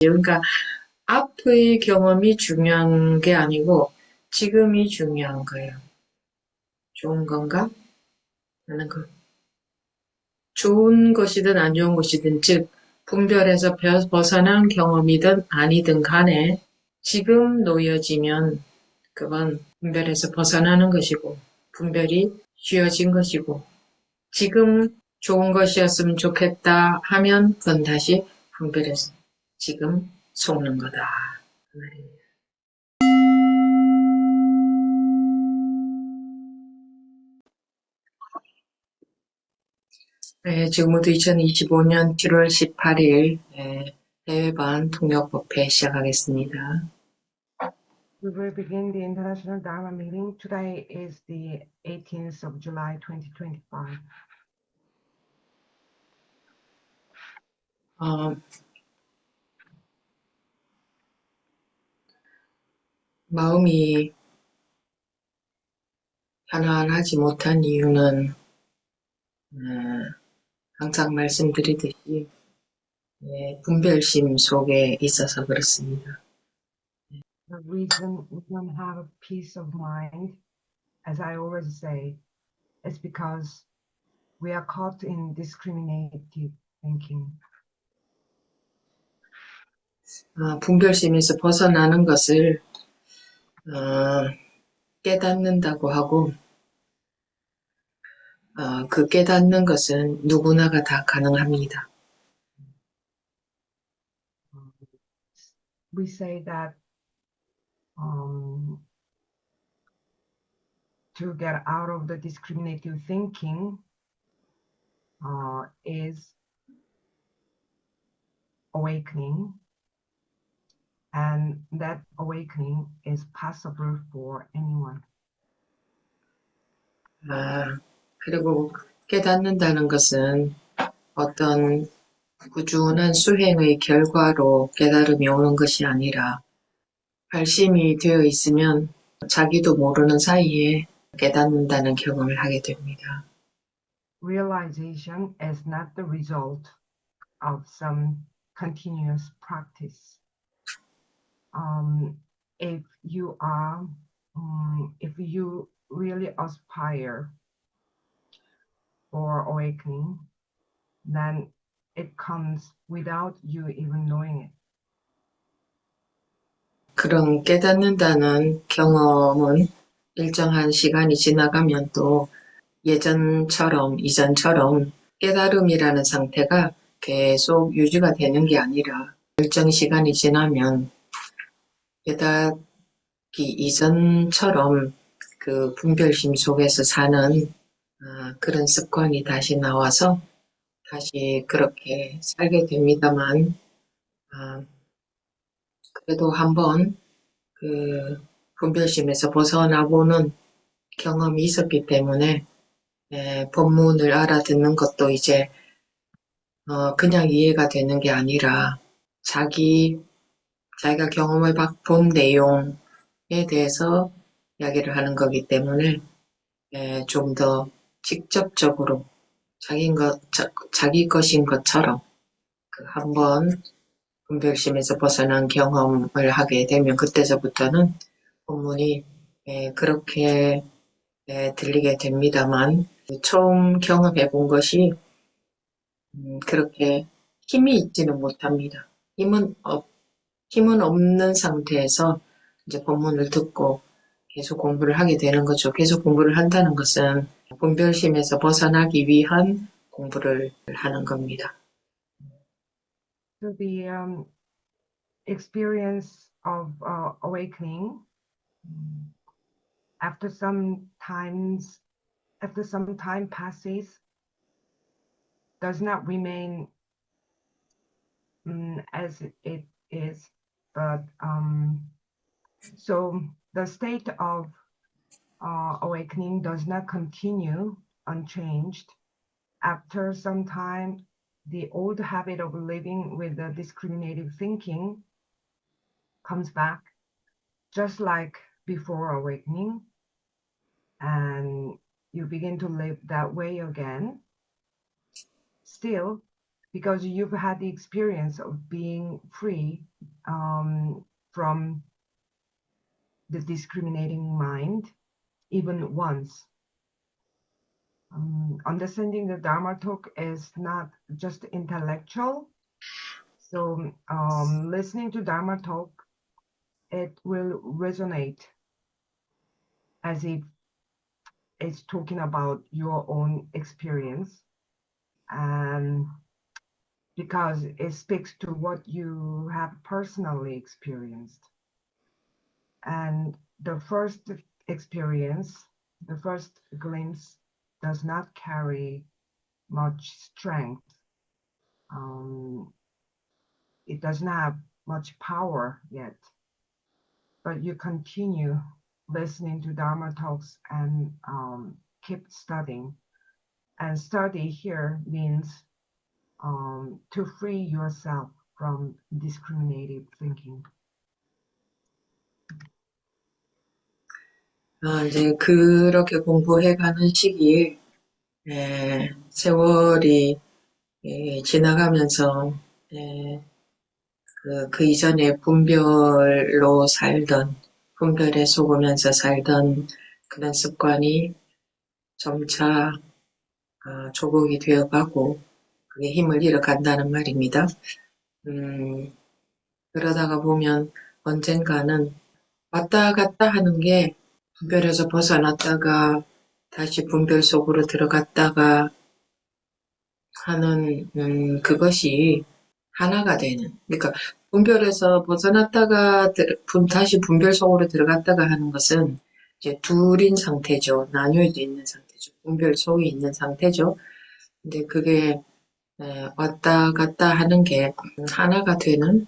그러니까 앞의 경험이 중요한 게 아니고 지금이 중요한 거예요. 좋은 건가? 하는 거. 좋은 것이든 안 좋은 것이든 즉 분별에서 벗어난 경험이든 아니든 간에 지금 놓여지면 그건 분별에서 벗어나는 것이고 분별이 쥐어진 것이고 지금 좋은 것이었으면 좋겠다 하면 그건 다시 분별해서 지금 속는 거다. 네, 지금부터 2025년 7월 18일 해외반 통역법회 시작하겠습니다. We will begin the International Dharma meeting. Today is the 18th of July 2025. 마음이 편안하지 못한 이유는 항상 말씀드리듯이 분별심 속에 있어서 그렇습니다. The reason we don't have a peace of mind, as I always say, is because we are caught in discriminative thinking. 분별심에서 벗어나는 것을 깨닫는다고 하고 그 깨닫는 것은 누구나가 다 가능합니다. We say that to get out of the discriminative thinking is awakening, and that awakening is possible for anyone. 그리고 깨닫는다는 것은 어떤 꾸준한 수행의 결과로 깨달음이 오는 것이 아니라 발심이 되어 있으면 자기도 모르는 사이에 깨닫는다는 경험을 하게 됩니다. Realization is not the result of some continuous practice. If you really aspire for awakening, then it comes without you even knowing it. 그런 깨닫는다는 경험은 일정한 시간이 지나가면 또 이전처럼 깨달음이라는 상태가 계속 유지가 되는 게 아니라 일정 시간이 지나면 깨닫기 이전처럼 그 분별심 속에서 사는 그런 습관이 다시 나와서 다시 그렇게 살게 됩니다만 그래도 한번 그 분별심에서 벗어나보는 경험이 있었기 때문에 법문을 알아듣는 것도 이제 그냥 이해가 되는 게 아니라 자기가 경험을 본 내용에 대해서 이야기를 하는 거기 때문에 좀 더 직접적으로 자기 것인 것처럼 한번 분별심에서 벗어난 경험을 하게 되면 그때서부터는 본문이 그렇게 들리게 됩니다만 처음 경험해 본 것이 그렇게 힘이 있지는 못합니다. 힘은 없는 상태에서 이제 본문을 듣고 계속 공부를 하게 되는 거죠. 계속 공부를 한다는 것은 분별심에서 벗어나기 위한 공부를 하는 겁니다. So the experience of awakening after some time passes does not remain as it is, but so the state of awakening does not continue unchanged. After some time, the old habit of living with the discriminative thinking comes back, just like before awakening, and you begin to live that way again. Still, because you've had the experience of being free from the discriminating mind, even once. Understanding the Dharma talk is not just intellectual. So listening to Dharma talk, it will resonate as if it's talking about your own experience, and because it speaks to what you have personally experienced. And the first experience, the first glimpse does not carry much strength. It doesn't have much power yet, but you continue listening to Dharma talks and keep studying. And study here means to free yourself from discriminative thinking. 이제 그렇게 공부해가는 시기에 세월이 지나가면서 그 이전에 분별로 살던, 분별에 속으면서 살던 그런 습관이 점차 조국이 되어가고 그게 힘을 잃어간다는 말입니다. 그러다가 보면 언젠가는 왔다 갔다 하는 게 분별에서 벗어났다가 다시 분별 속으로 들어갔다가 하는 그것이 하나가 되는, 그러니까 분별에서 벗어났다가 다시 분별 속으로 들어갔다가 하는 것은 이제 둘인 상태죠. 나뉘어져 있는 상태죠. 분별 속에 있는 상태죠. 근데 그게 왔다 갔다 하는 게 하나가 되는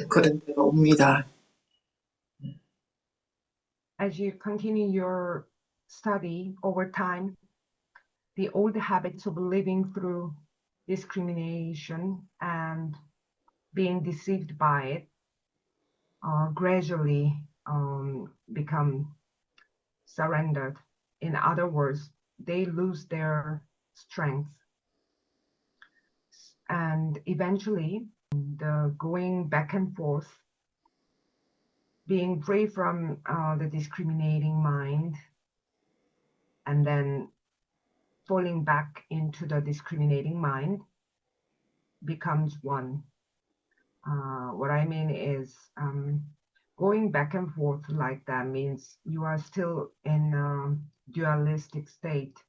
그런 때가 옵니다. As you continue your study over time, the old habits of living through discrimination and being deceived by it gradually become surrendered. In other words, they lose their strength. And eventually, the going back and forth, being free from the discriminating mind, and then falling back into the discriminating mind becomes one. What I mean is going back and forth like that means you are still in a dualistic state,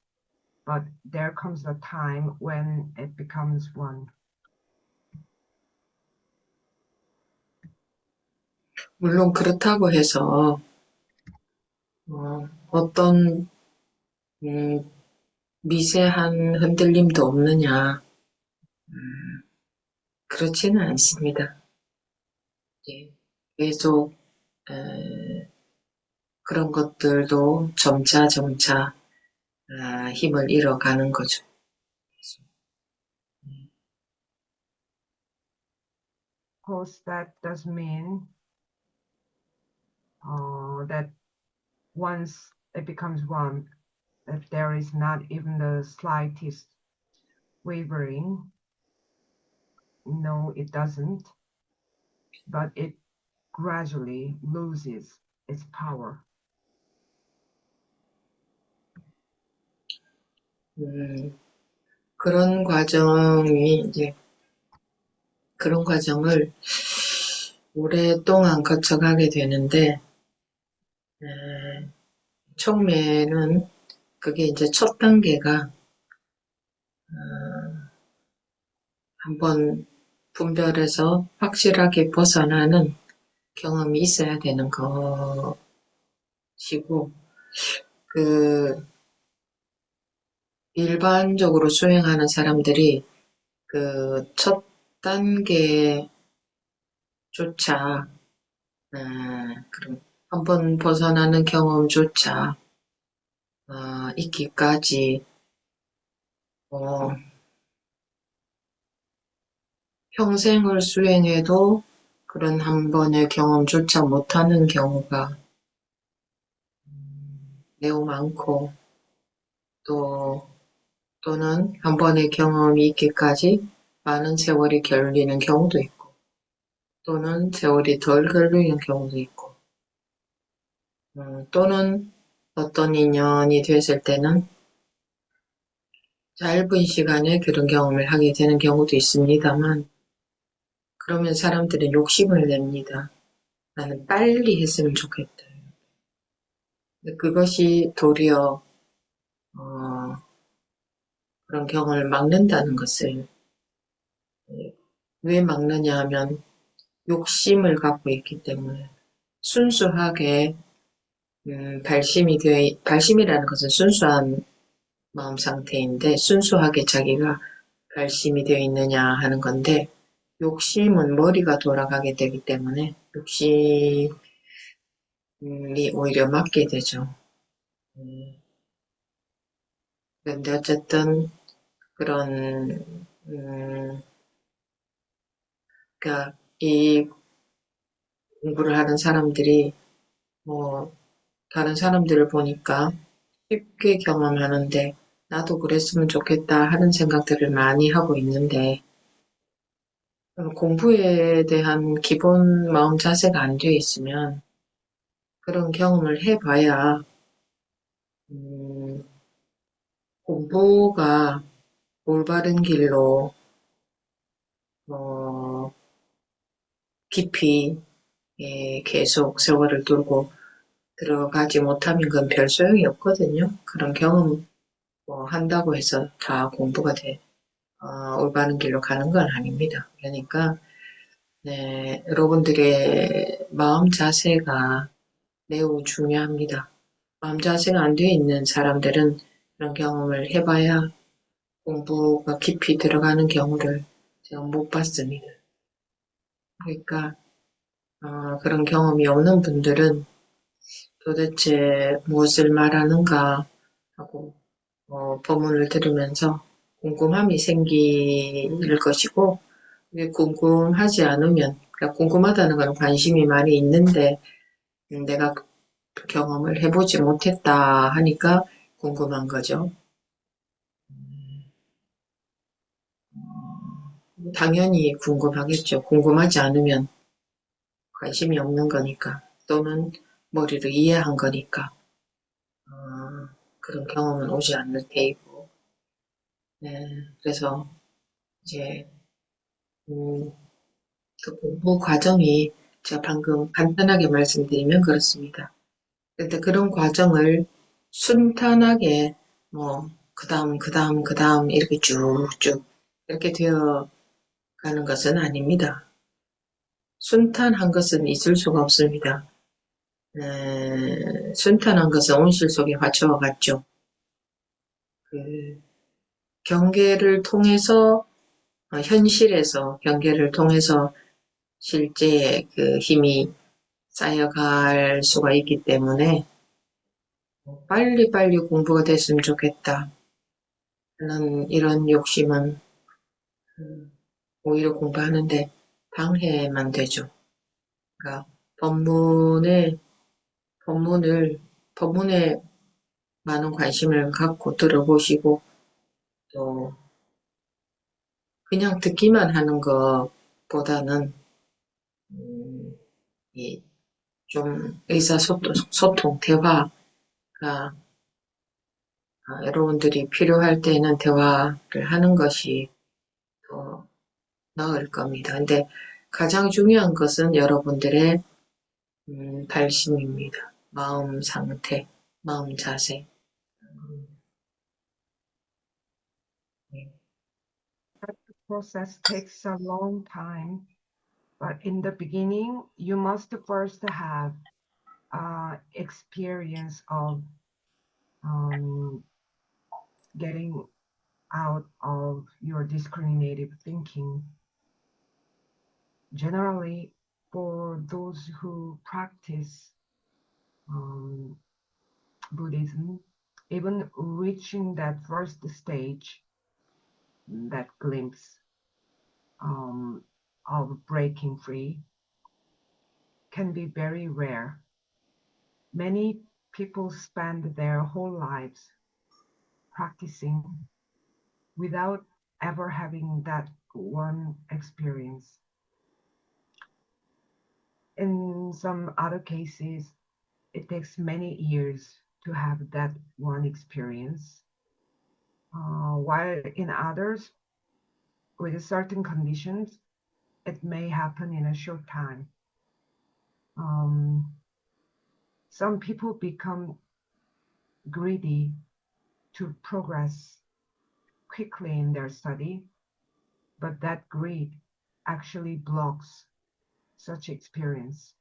but there comes a time when it becomes one. 물론 그렇다고 해서 어떤 미세한 흔들림도 없느냐, 그렇지는 않습니다. 계속 그런 것들도 점차 힘을 잃어가는 거죠. Of course, that does mean that once it becomes one, that there is not even the slightest wavering. No, it doesn't. But it gradually loses its power. 그런 과정을 오랫동안 거쳐가게 되는데, 처음에는 그게 이제 첫 단계가, 한번 분별해서 확실하게 벗어나는 경험이 있어야 되는 것이고, 일반적으로 수행하는 사람들이 그 첫 단계조차, 그럼 한번 벗어나는 경험조차, 있기까지, 평생을 수행해도 그런 한 번의 경험조차 못하는 경우가 매우 많고, 또는 한 번의 경험이 있기까지 많은 세월이 걸리는 경우도 있고, 또는 세월이 덜 걸리는 경우도 있고, 또는 어떤 인연이 됐을 때는 짧은 시간에 그런 경험을 하게 되는 경우도 있습니다만, 그러면 사람들은 욕심을 냅니다. 나는 빨리 했으면 좋겠다. 근데 그것이 도리어 어, 그런 경험을 막는다는 것을 왜 막느냐 하면 욕심을 갖고 있기 때문에 순수하게 발심이라는 것은 순수한 마음 상태인데 순수하게 자기가 발심이 되어 있느냐 하는 건데 욕심은 머리가 돌아가게 되기 때문에 욕심이 오히려 막게 되죠. 그런데 어쨌든 그런 그러니까 이 공부를 하는 사람들이 뭐 다른 사람들을 보니까 쉽게 경험하는데 나도 그랬으면 좋겠다 하는 생각들을 많이 하고 있는데 공부에 대한 기본 마음 자세가 안 되어 있으면 그런 경험을 해봐야 음, 공부가 올바른 길로 어, 깊이 계속 세월을 두고 들어가지 못하면 그건 별 소용이 없거든요. 그런 경험 뭐 한다고 해서 다 공부가 올바른 길로 가는 건 아닙니다. 그러니까 네, 여러분들의 마음 자세가 매우 중요합니다. 마음 자세가 안 되어 있는 사람들은 그런 경험을 해봐야 공부가 깊이 들어가는 경우를 제가 못 봤습니다. 그러니까 그런 경험이 없는 분들은 도대체 무엇을 말하는가 하고 법문을 들으면서 궁금함이 생길 것이고 그게 궁금하지 않으면 그러니까 궁금하다는 건 관심이 많이 있는데 내가 그 경험을 해보지 못했다 하니까 궁금한 거죠. 당연히 궁금하겠죠. 궁금하지 않으면 관심이 없는 거니까 또는 머리로 이해한 거니까 그런 경험은 오지 않는 테이고 네, 그래서 이제 음, 그 공부 과정이 제가 방금 간단하게 말씀드리면 그렇습니다. 근데 그런 과정을 순탄하게 뭐 그다음 이렇게 쭉쭉 이렇게 되어 가는 것은 아닙니다. 순탄한 것은 있을 수가 없습니다. 순탄한 것은 온실 속의 화초와 같죠. 그 경계를 통해서 현실에서 경계를 통해서 실제 그 힘이 쌓여갈 수가 있기 때문에 빨리빨리 공부가 됐으면 좋겠다 하는 이런 욕심은 오히려 공부하는데 방해만 되죠. 그러니까 법문에 법문을 법문에 많은 관심을 갖고 들어보시고 또 그냥 듣기만 하는 것보다는 음, 좀 의사소통, 대화가 여러분들이 필요할 때는 대화를 하는 것이 더 나을 겁니다. 근데 가장 중요한 것은 여러분들의 발심입니다. 마음 상태, 마음 자세. 네. The process takes a long time, but in the beginning, you must first have experience of um, getting out of your discriminative thinking. Generally, for those who practice um, Buddhism, even reaching that first stage, that glimpse of breaking free, can be very rare. Many people spend their whole lives practicing without ever having that one experience. In some other cases, it takes many years to have that one experience, while in others, with certain conditions, it may happen in a short time. Some people become greedy to progress quickly in their study, but that greed actually blocks such experience.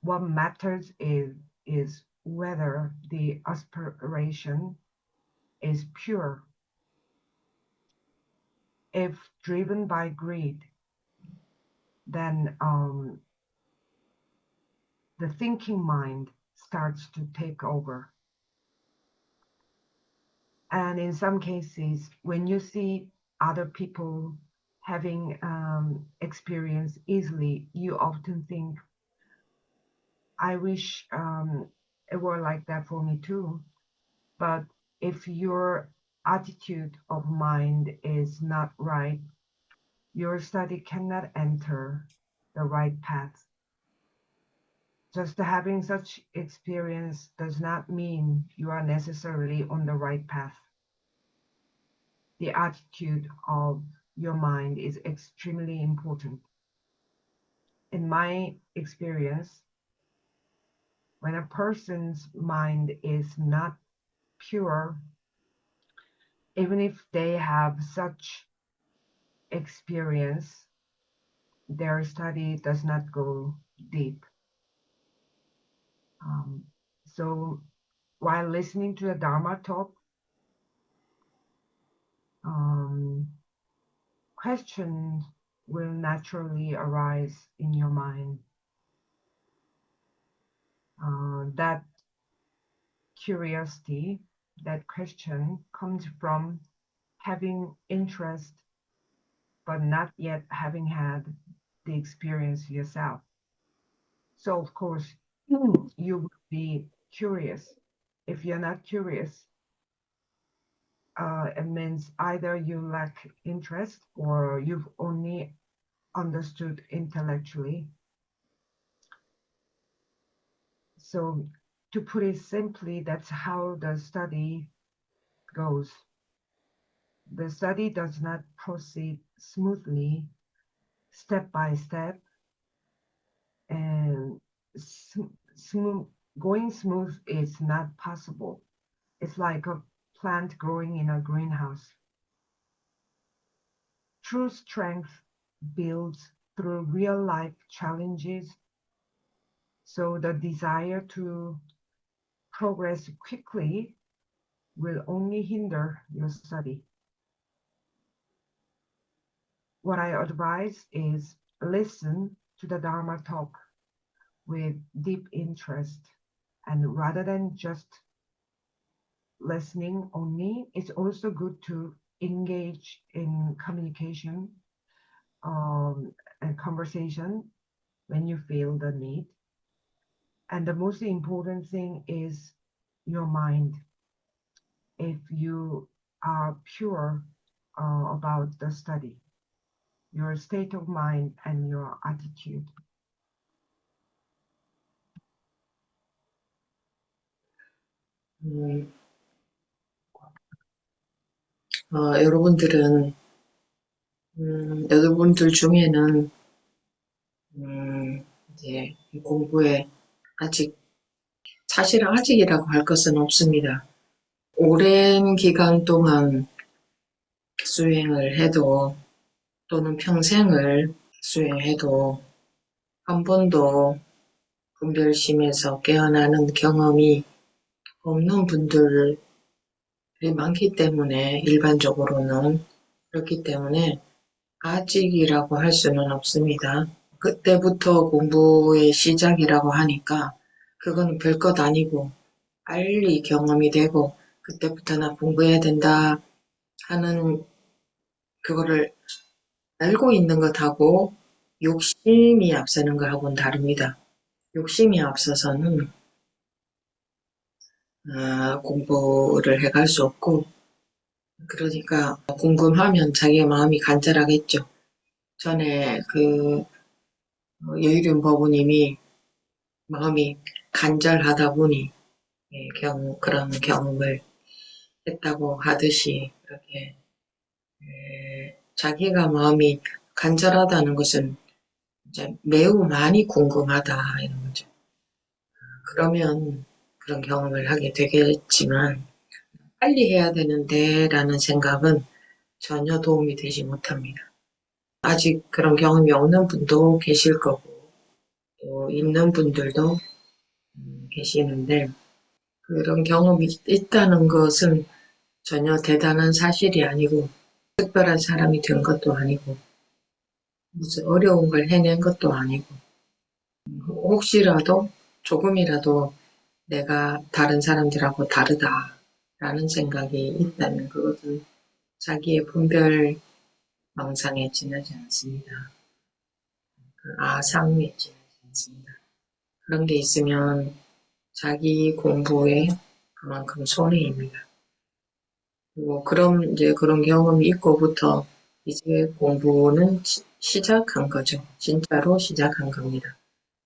What matters is whether the aspiration is pure. If driven by greed, then the thinking mind starts to take over. And in some cases, when you see other people having experience easily, you often think, I wish it were like that for me too. But if your attitude of mind is not right, your study cannot enter the right path. Just having such experience does not mean you are necessarily on the right path. The attitude of your mind is extremely important. In my experience, when a person's mind is not pure, even if they have such experience, their study does not go deep. So while listening to the Dharma talk, questions will naturally arise in your mind. That curiosity, that question comes from having interest, but not yet having had the experience yourself. So, of course, you will be curious. If you're not curious, it means either you lack interest or you've only understood intellectually. So, to put it simply, that's how the study goes. The study does not proceed smoothly, step by step, and going smooth is not possible. It's like a plant growing in a greenhouse. True strength builds through real life challenges. So the desire to progress quickly will only hinder your study. What I advise is listen to the Dharma talk with deep interest. And rather than just listening only, it's also good to engage in communication and conversation when you feel the need. And the most important thing is your mind. If you are pure about the study, your state of mind and your attitude. 음, 여러분들은, 여러분들 중에는, 이제 공부에 아직, 사실은 아직이라고 할 것은 없습니다. 오랜 기간 동안 수행을 해도 또는 평생을 수행해도 한 번도 분별심에서 깨어나는 경험이 없는 분들이 많기 때문에 일반적으로는 그렇기 때문에 아직이라고 할 수는 없습니다. 그때부터 공부의 시작이라고 하니까 그거는 별것 아니고 빨리 경험이 되고 그때부터 나 공부해야 된다 하는 그거를 알고 있는 것하고 욕심이 앞서는 것하고는 다릅니다. 욕심이 앞서서는 공부를 해갈 수 없고 그러니까 궁금하면 자기의 마음이 간절하겠죠. 전에 여의륜 법우님이 마음이 간절하다 보니 그런 경험을 했다고 하듯이 그렇게 자기가 마음이 간절하다는 것은 이제 매우 많이 궁금하다 이런 거죠. 그러면 그런 경험을 하게 되겠지만 빨리 해야 되는데 라는 생각은 전혀 도움이 되지 못합니다. 아직 그런 경험이 없는 분도 계실 거고 또 있는 분들도 계시는데 그런 경험이 있다는 것은 전혀 대단한 사실이 아니고 특별한 사람이 된 것도 아니고 무슨 어려운 걸 해낸 것도 아니고 혹시라도 조금이라도 내가 다른 사람들하고 다르다라는 생각이 있다면 그것은 자기의 분별 망상에 지나지 않습니다. 그 아상에 지나지 않습니다. 그런 게 있으면 자기 공부에 그만큼 손해입니다. 그리고 그럼 이제 그런 경험이 있고부터 이제 공부는 시작한 거죠. 진짜로 시작한 겁니다.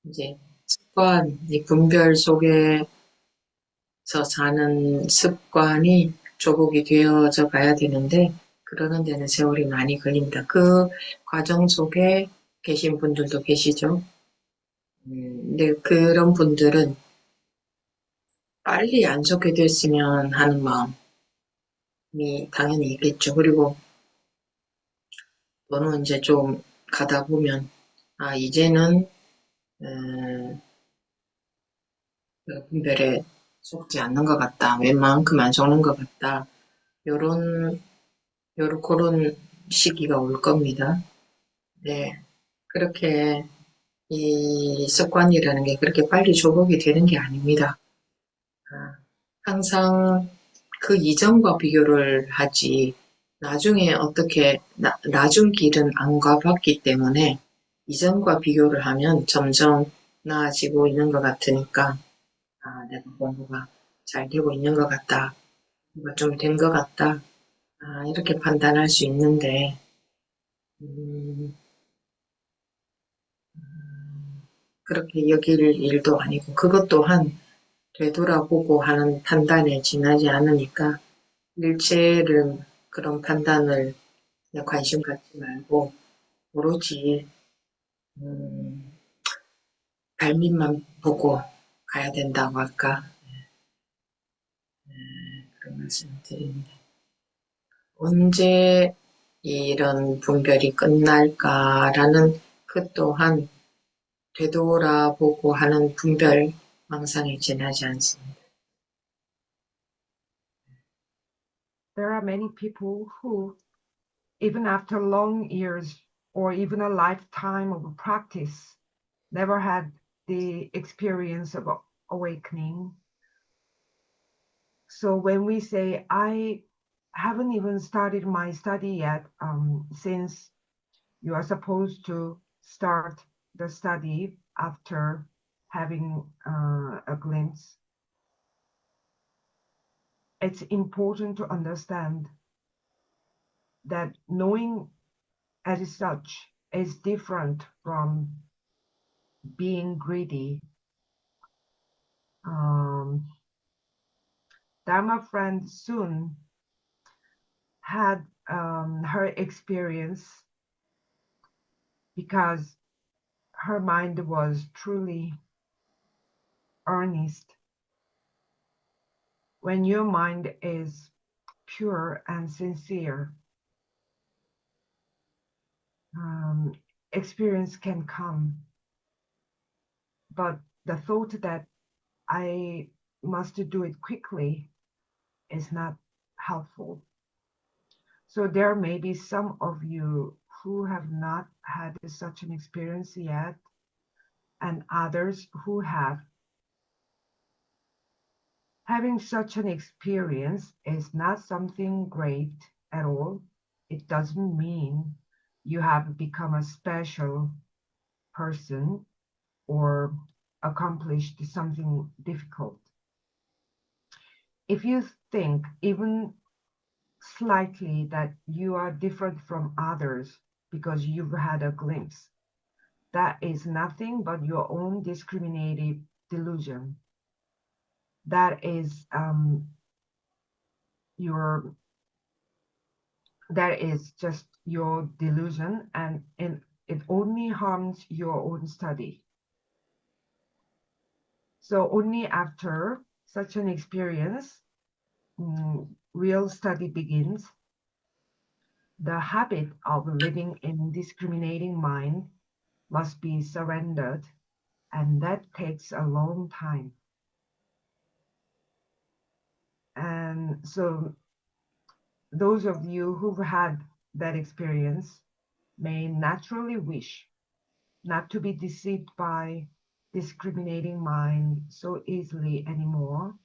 이제 습관, 이 분별 속에서 사는 습관이 조복이 되어져 가야 되는데 그러는 데는 세월이 많이 걸립니다. 그 과정 속에 계신 분들도 계시죠. 근데 그런 분들은 빨리 안 좋게 됐으면 하는 마음이 당연히 있겠죠. 그리고 또는 이제 좀 가다 보면 이제는 분별에 속지 않는 것 같다. 웬만큼 안 속는 것 같다. 요런 그런 시기가 올 겁니다. 네. 그렇게 이 습관이라는 게 그렇게 빨리 조복이 되는 게 아닙니다. 아, 항상 그 이전과 비교를 하지, 나중에 어떻게, 나중 길은 안 가봤기 때문에 이전과 비교를 하면 점점 나아지고 있는 것 같으니까, 내가 공부가 잘 되고 있는 것 같다. 뭔가 좀 된 것 같다. 이렇게 판단할 수 있는데, 음, 그렇게 여길 일도 아니고, 그것 또한 되돌아보고 하는 판단에 지나지 않으니까, 일체를 그런 판단을 관심 갖지 말고, 오로지, 음, 발밑만 보고 가야 된다고 할까? 그런 말씀 드립니다. 언제 이런 분별이 끝날까라는 그 또한 되돌아보고 하는 분별 망상에 지나지 않습니다. There are many people who, even after long years or even a lifetime of practice, never had the experience of awakening. So when we say, I haven't even started my study yet, since you are supposed to start the study after having a glimpse, it's important to understand that knowing as such is different from being greedy. Dharma friend Sun had her experience because her mind was truly earnest. When your mind is pure and sincere, experience can come. But the thought that I must do it quickly is not helpful. So there may be some of you who have not had such an experience yet, and others who have. Having such an experience is not something great at all. It doesn't mean you have become a special person or accomplished something difficult. If you think even slightly that you are different from others because you've had a glimpse, that is nothing but your own discriminative delusion. That is just your delusion, and it only harms your own study. So only after such an experience, real study begins. The habit of living in discriminating mind must be surrendered, and that takes a long time. And so those of you who've had that experience may naturally wish not to be deceived by discriminating mind so easily anymore.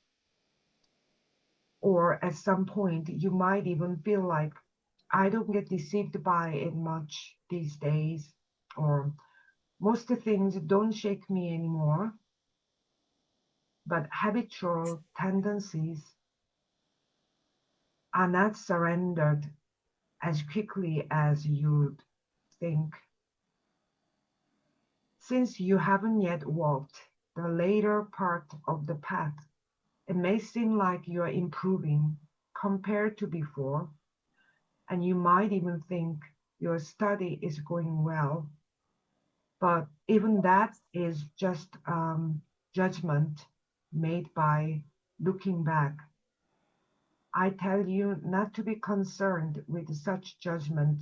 Or at some point, you might even feel like, I don't get deceived by it much these days, or most things don't shake me anymore. But habitual tendencies are not surrendered as quickly as you'd think. Since you haven't yet walked the later part of the path, it may seem like you're improving compared to before, and you might even think your study is going well. But even that is just judgment made by looking back. I tell you not to be concerned with such judgment.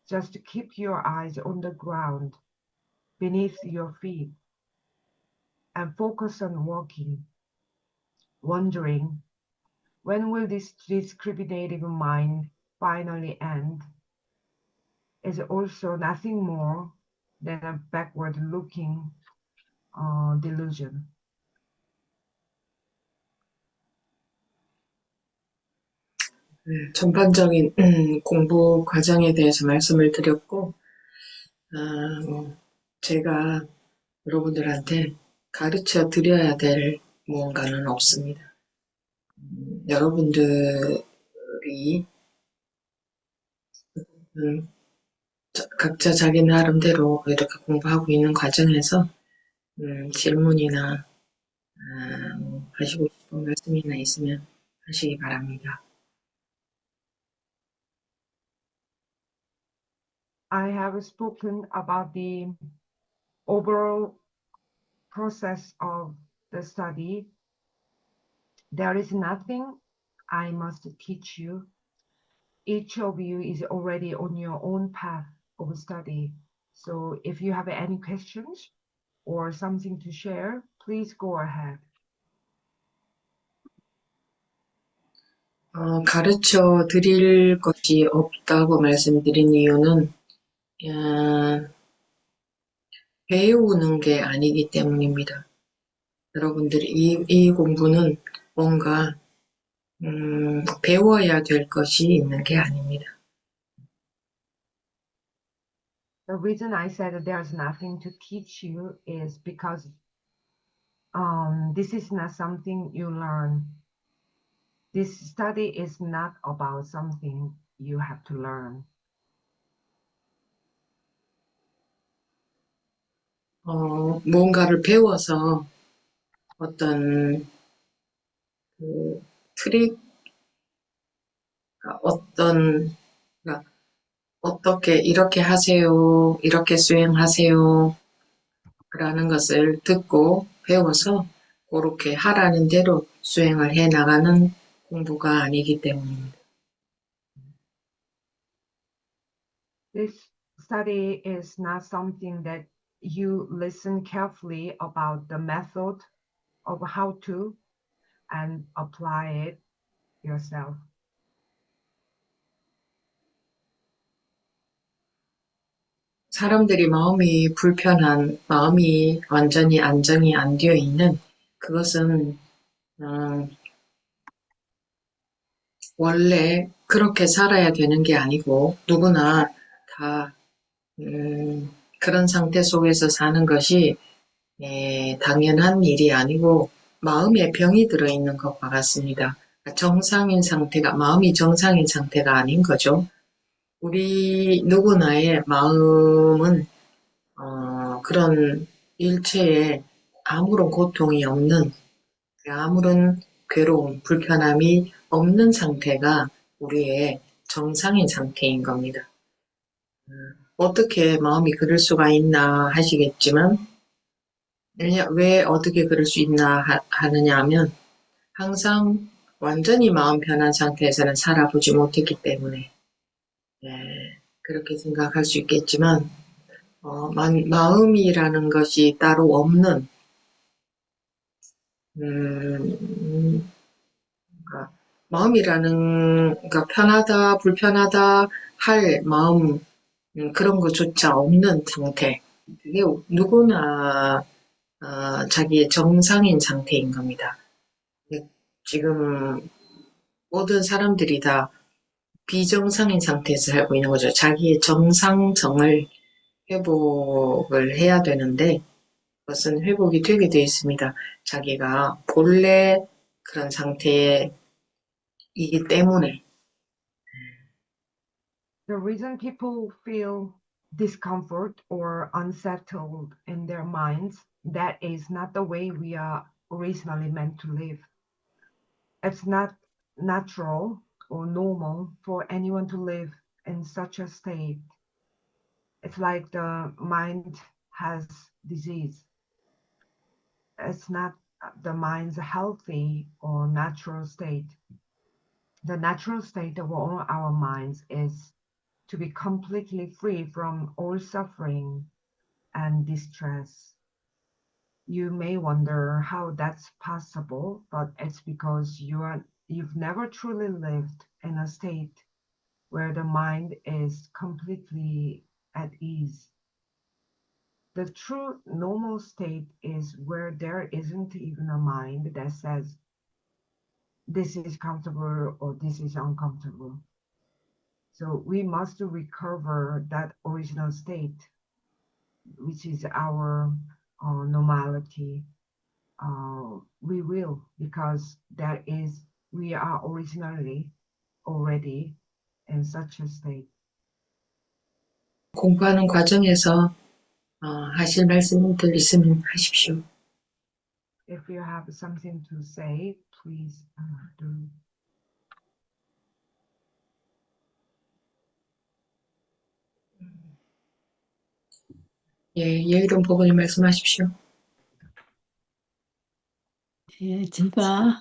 Just keep your eyes on the ground beneath your feet and focus on walking, wondering, when will this discriminating mind finally end? Is also nothing more than a backward-looking delusion. 전반적인 공부 과정에 대해서 말씀을 드렸고, 제가 여러분들한테 가르쳐 드려야 될 무언가는 없습니다. 여러분들이 각자 자기 나름대로 이렇게 공부하고 있는 과정에서 질문이나 하시고 싶은 말씀이나 있으면 하시기 바랍니다. I have spoken about the overall process of the study. There is nothing I must teach you. Each of you is already on your own path of study. So if you have any questions or something to share, please go ahead. 가르쳐 드릴 것이 없다고 말씀드린 이유는 배우는 게 아니기 때문입니다. 여러분들이 이 공부는 뭔가 배워야 될 것이 있는 게 아닙니다. The reason I said that there's nothing to teach you is because this is not something you learn. This study is not about something you have to learn. 뭔가를 배워서 어떤 트릭, 어떻게 이렇게 하세요, 이렇게 수행하세요 라는 것을 듣고 배워서 그렇게 하라는 대로 수행을 해 나가는 공부가 아니기 때문입니다. This study is not something that you listen carefully about the method of how to and apply it yourself. 사람들이 마음이 불편한, 마음이 완전히 안정이 안 되어 있는 그것은 원래 그렇게 살아야 되는 게 아니고 누구나 다 그런 상태 속에서 사는 것이 당연한 일이 아니고 마음에 병이 들어있는 것과 같습니다. 정상인 상태가, 마음이 정상인 상태가 아닌 거죠. 우리 누구나의 마음은 그런 일체에 아무런 고통이 없는, 아무런 괴로움, 불편함이 없는 상태가 우리의 정상인 상태인 겁니다. 어떻게 마음이 그럴 수가 있나 하시겠지만, 왜 어떻게 그럴 수 있나 하느냐 하면, 항상 완전히 마음 편한 상태에서는 살아보지 못했기 때문에, 네, 그렇게 생각할 수 있겠지만, 마음이라는 것이 따로 없는, 음, 그러니까 그러니까 편하다, 불편하다 할 마음, 그런 것조차 없는 상태. 그게 누구나, 자기의 정상인 상태인 겁니다. 지금 모든 사람들이 다 비정상인 상태에서 살고 있는 거죠. 자기의 정상정을 회복을 해야 되는데, 그것은 회복이 되게 되어 있습니다. 자기가 본래 그런 상태이기 때문에. The reason people feel discomfort or unsettled in their minds, that is not the way we are originally meant to live. It's not natural or normal for anyone to live in such a state. It's like the mind has disease. It's not the mind's healthy or natural state. The natural state of all our minds is to be completely free from all suffering and distress. You may wonder how that's possible, but it's because you've never truly lived in a state where the mind is completely at ease. The true normal state is where there isn't even a mind that says this is comfortable or this is uncomfortable. So we must recover that original state, which is our normality. We will, because we are originally already in such a state. 공부하는 과정에서 하실 말씀들 있으면 하십시오. If you have something to say, please do. 예, 예의론 부모님 말씀하십시오. 예, 제가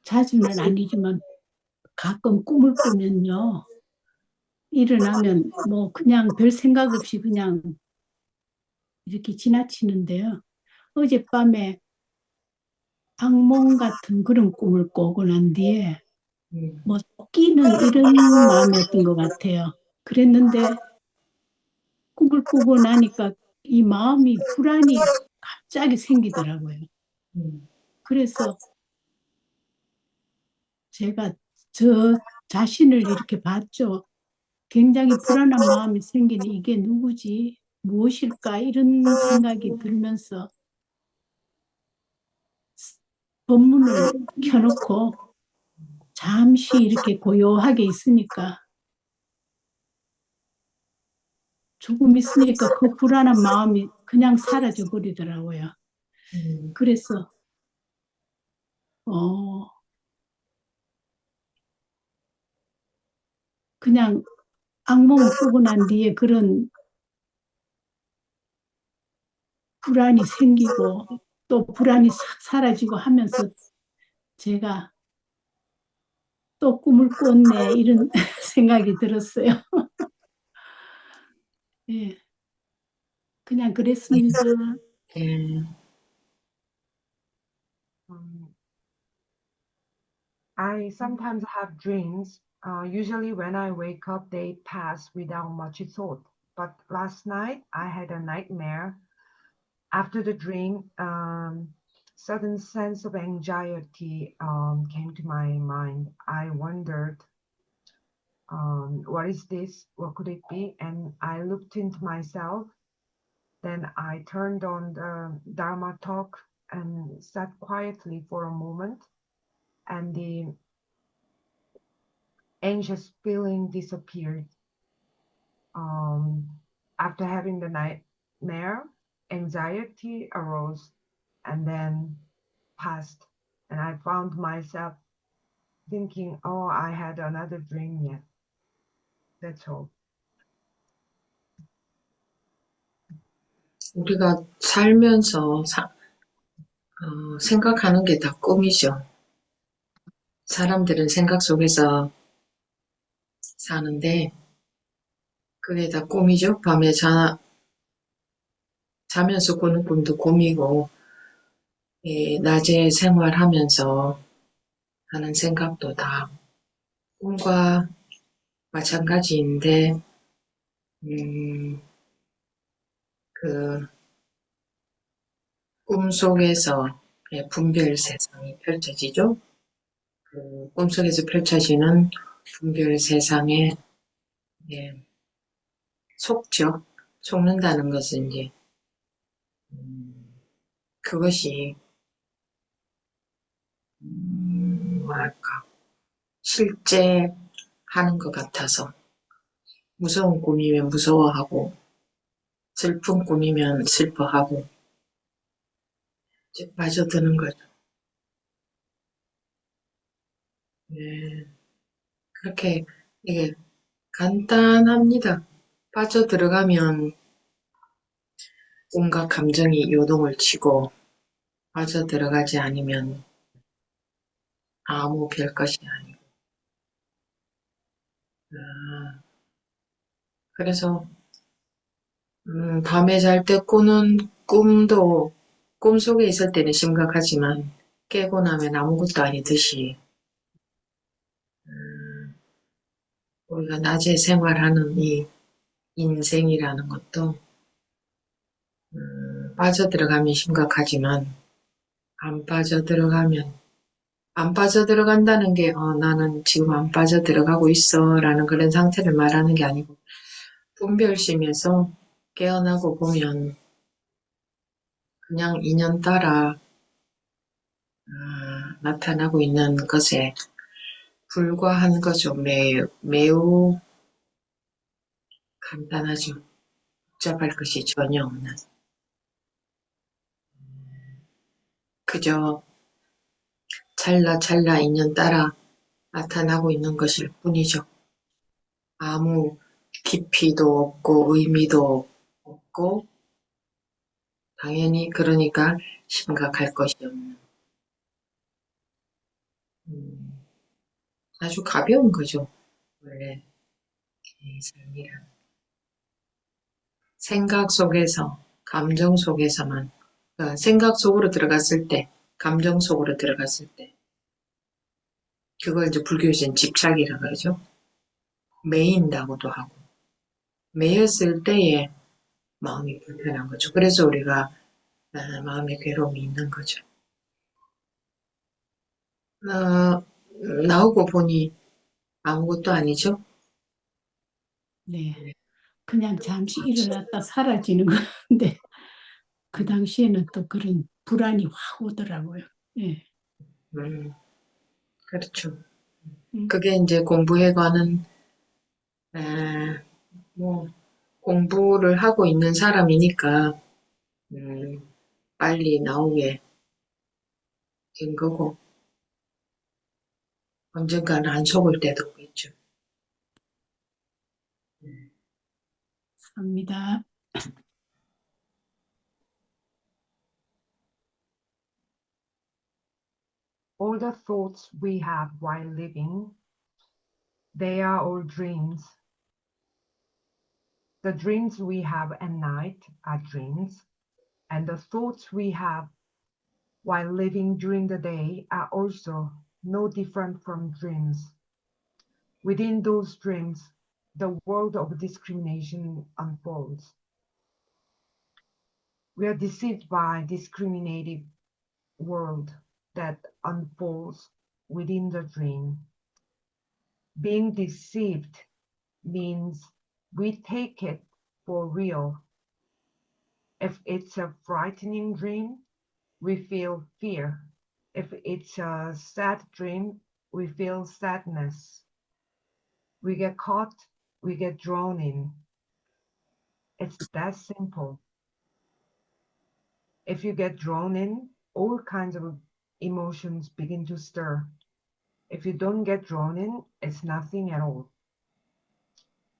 자주는 아니지만 가끔 꿈을 꾸면요. 일어나면 뭐 그냥 별 생각 없이 그냥 이렇게 지나치는데요. 어젯밤에 악몽 같은 그런 꿈을 꾸고 난 뒤에 뭐 끼는 이런 마음이었던 것 같아요. 그랬는데 꿈을 꾸고 나니까 이 마음이 불안이 갑자기 생기더라고요. 그래서 제가 저 자신을 이렇게 봤죠. 굉장히 불안한 마음이 생기니 이게 누구지? 무엇일까? 이런 생각이 들면서 법문을 켜놓고 잠시 이렇게 고요하게 있으니까 조금 있으니까 그 불안한 마음이 그냥 사라져 버리더라고요. 그래서 그냥 악몽을 꾸고 난 뒤에 그런 불안이 생기고 또 불안이 싹 사라지고 하면서 제가 또 꿈을 꿨네 이런 생각이 들었어요. 예, 그냥 그랬습니다. 예, I sometimes have dreams. Usually when I wake up, they pass without much thought. But last night I had a nightmare. After the dream, sudden sense of anxiety came to my mind. I wondered, what is this? What could it be? And I looked into myself. Then I turned on the Dharma talk and sat quietly for a moment. And the anxious feeling disappeared. after having the nightmare, anxiety arose and then passed. And I found myself thinking, oh, I had another dream yet. That's all. 우리가 살면서 생각하는 게 다 꿈이죠. 사람들은 생각 속에서 사는데 그게 다 꿈이죠. 밤에 자면서 꾸는 꿈도 꿈이고 낮에 생활하면서 하는 생각도 다 꿈과 마찬가지인데 그 꿈속에서 분별 세상이 펼쳐지죠. 그 꿈속에서 펼쳐지는 분별 세상에 속죠. 속는다는 것은 이제 그것이 뭐랄까 실제 하는 것 같아서 무서운 꿈이면 무서워하고 슬픈 꿈이면 슬퍼하고 이제 빠져드는 거죠. 그렇게 이게 간단합니다. 빠져들어가면 온갖 감정이 요동을 치고 빠져들어가지 않으면 아무 별것이 아니고 그래서 밤에 잘 때 꾸는 꿈도 꿈속에 있을 때는 심각하지만 깨고 나면 아무것도 아니듯이 우리가 낮에 생활하는 이 인생이라는 것도 빠져들어가면 심각하지만 안 빠져들어간다는 게 나는 지금 안 빠져들어가고 있어 라는 그런 상태를 말하는 게 아니고 분별심에서 깨어나고 보면 그냥 인연 따라 나타나고 있는 것에 불과한 거죠. 매우 간단하죠. 복잡할 것이 전혀 없는. 그저 찰나찰나 인연 따라 나타나고 있는 것일 뿐이죠. 아무 깊이도 없고 의미도 없고 당연히 그러니까 심각할 것이 없는 아주 가벼운 거죠. 원래 이 삶이란 생각 속에서 감정 속에서만 생각 속으로 들어갔을 때 감정 속으로 들어갔을 때 그걸 이제 불교에서는 집착이라 그러죠. 매인다고도 하고 매였을 때에 마음이 불편한 거죠. 그래서 우리가 마음의 괴로움이 있는 거죠. 나오고 보니 아무것도 아니죠. 네. 그냥 잠시 일어났다 사라지는 건데 그 당시에는 또 그런 불안이 확 오더라고요. 예. 그렇죠. 그게 이제 공부해가는 뭐 공부를 하고 있는 사람이니까 빨리 나오게 된 거고 언젠가는 안 속을 때도 있죠. 감사합니다. All the thoughts we have while living, they are all dreams. The dreams we have at night are dreams, and the thoughts we have while living during the day are also no different from dreams. Within those dreams, the world of discrimination unfolds. We are deceived by discriminative world that unfolds within the dream. Being deceived means we take it for real. If it's a frightening dream, we feel fear. If it's a sad dream, we feel sadness. We get caught, we get drawn in. It's that simple. If you get drawn in, all kinds of emotions begin to stir. If you don't get drawn in, it's nothing at all.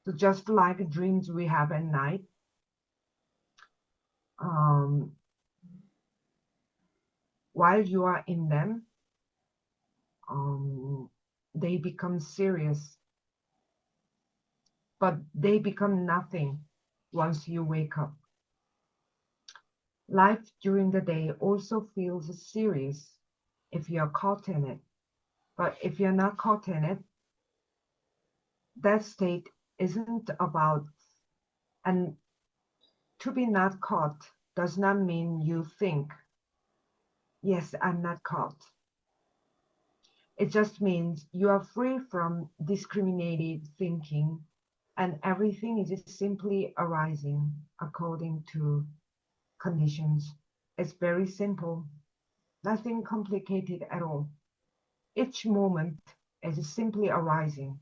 So just like dreams we have at night, while you are in them, they become serious, but they become nothing once you wake up. Life during the day also feels serious if you're caught in it. But if you're not caught in it, that state isn't about, and to be not caught does not mean you think, yes, I'm not caught. It just means you are free from discriminated thinking and everything is just simply arising according to conditions. It's very simple, nothing complicated at all. Each moment is simply arising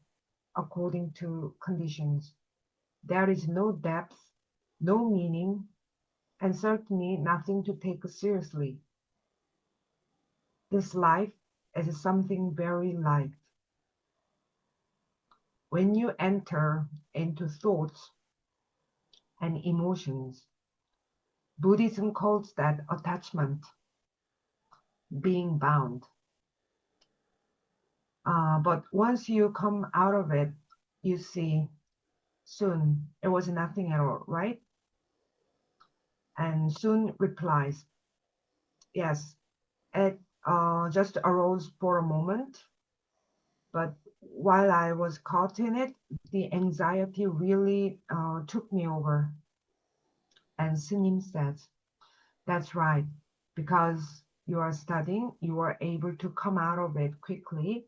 according to conditions. There is no depth, no meaning, and certainly nothing to take seriously. This life is something very light. When you enter into thoughts and emotions, Buddhism calls that attachment, being bound. But once you come out of it, you see Sun, it was nothing at all, right? And Sun replies, yes, it just arose for a moment, but while I was caught in it, the anxiety really took me over. And Sunim says, that's right, because you are studying, you are able to come out of it quickly,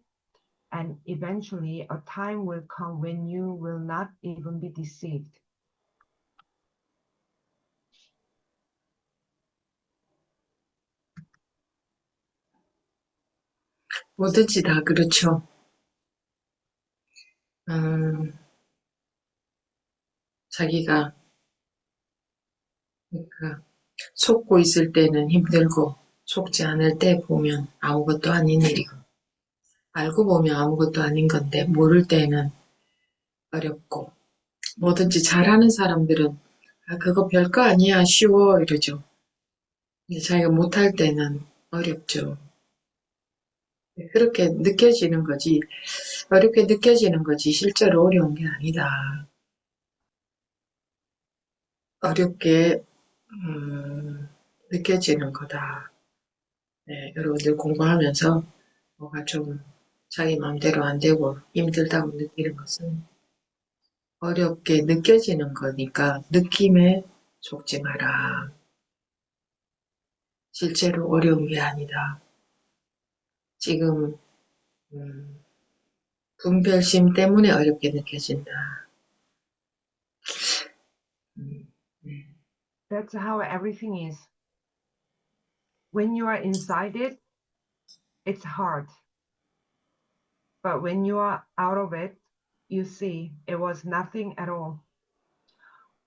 and eventually a time will come when you will not even be deceived. 뭐든지 다 그렇죠. 자기가 그러니까 속고 있을 때는 힘들고 속지 않을 때 보면 아무것도 아닌 일이고 알고 보면 아무것도 아닌 건데 모를 때는 어렵고 뭐든지 잘하는 사람들은 아 그거 별거 아니야 쉬워 이러죠. 근데 자기가 못할 때는 어렵죠. 그렇게 느껴지는 거지 어렵게 느껴지는 거지 실제로 어려운 게 아니다. 어렵게 느껴지는 거다. 네, 여러분들 공부하면서 뭐가 좀 자기 마음대로 안 되고 힘들다고 느끼는 것은 어렵게 느껴지는 거니까 느낌에 속지 마라. 실제로 어려운 게 아니다. 지금 분별심 때문에 어렵게 느껴진다. That's how everything is. When you are inside it, it's hard. But when you are out of it, you see it was nothing at all.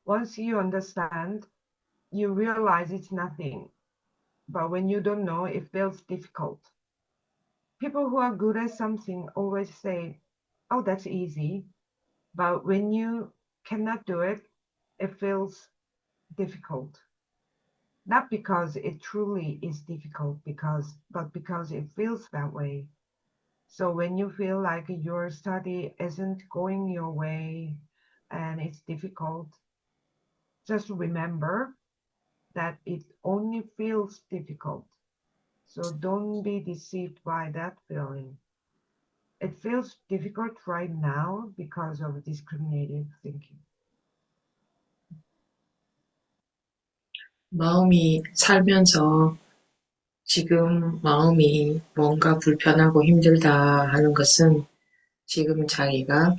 Once you understand, you realize it's nothing. But when you don't know, it feels difficult. People who are good at something always say, oh, that's easy. But when you cannot do it, it feels difficult. Not because it truly is difficult, but because it feels that way. So when you feel like your study isn't going your way and it's difficult, just remember that it only feels difficult. So don't be deceived by that feeling. It feels difficult right now because of discriminative thinking. 마음이 살면서 지금 마음이 뭔가 불편하고 힘들다 하는 것은 지금 자기가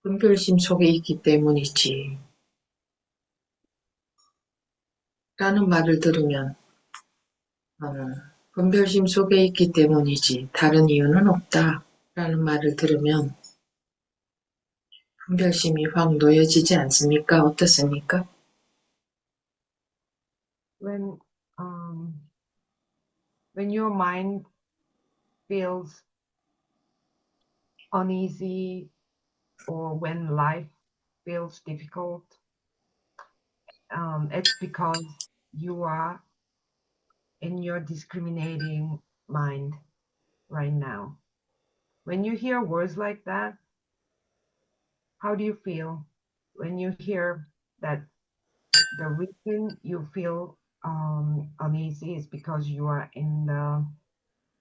분별심 속에 있기 때문이지. 라는 말을 들으면 분별심 속에 있기 때문이지 다른 이유는 없다 라는 말을 들으면 분별심이 확 놓여지지 않습니까? 어떻습니까? When um, when your mind feels uneasy or when life feels difficult, it's because you are in your discriminating mind right now. When you hear words like that, how do you feel when you hear that the reason you feel uneasy is because you are in the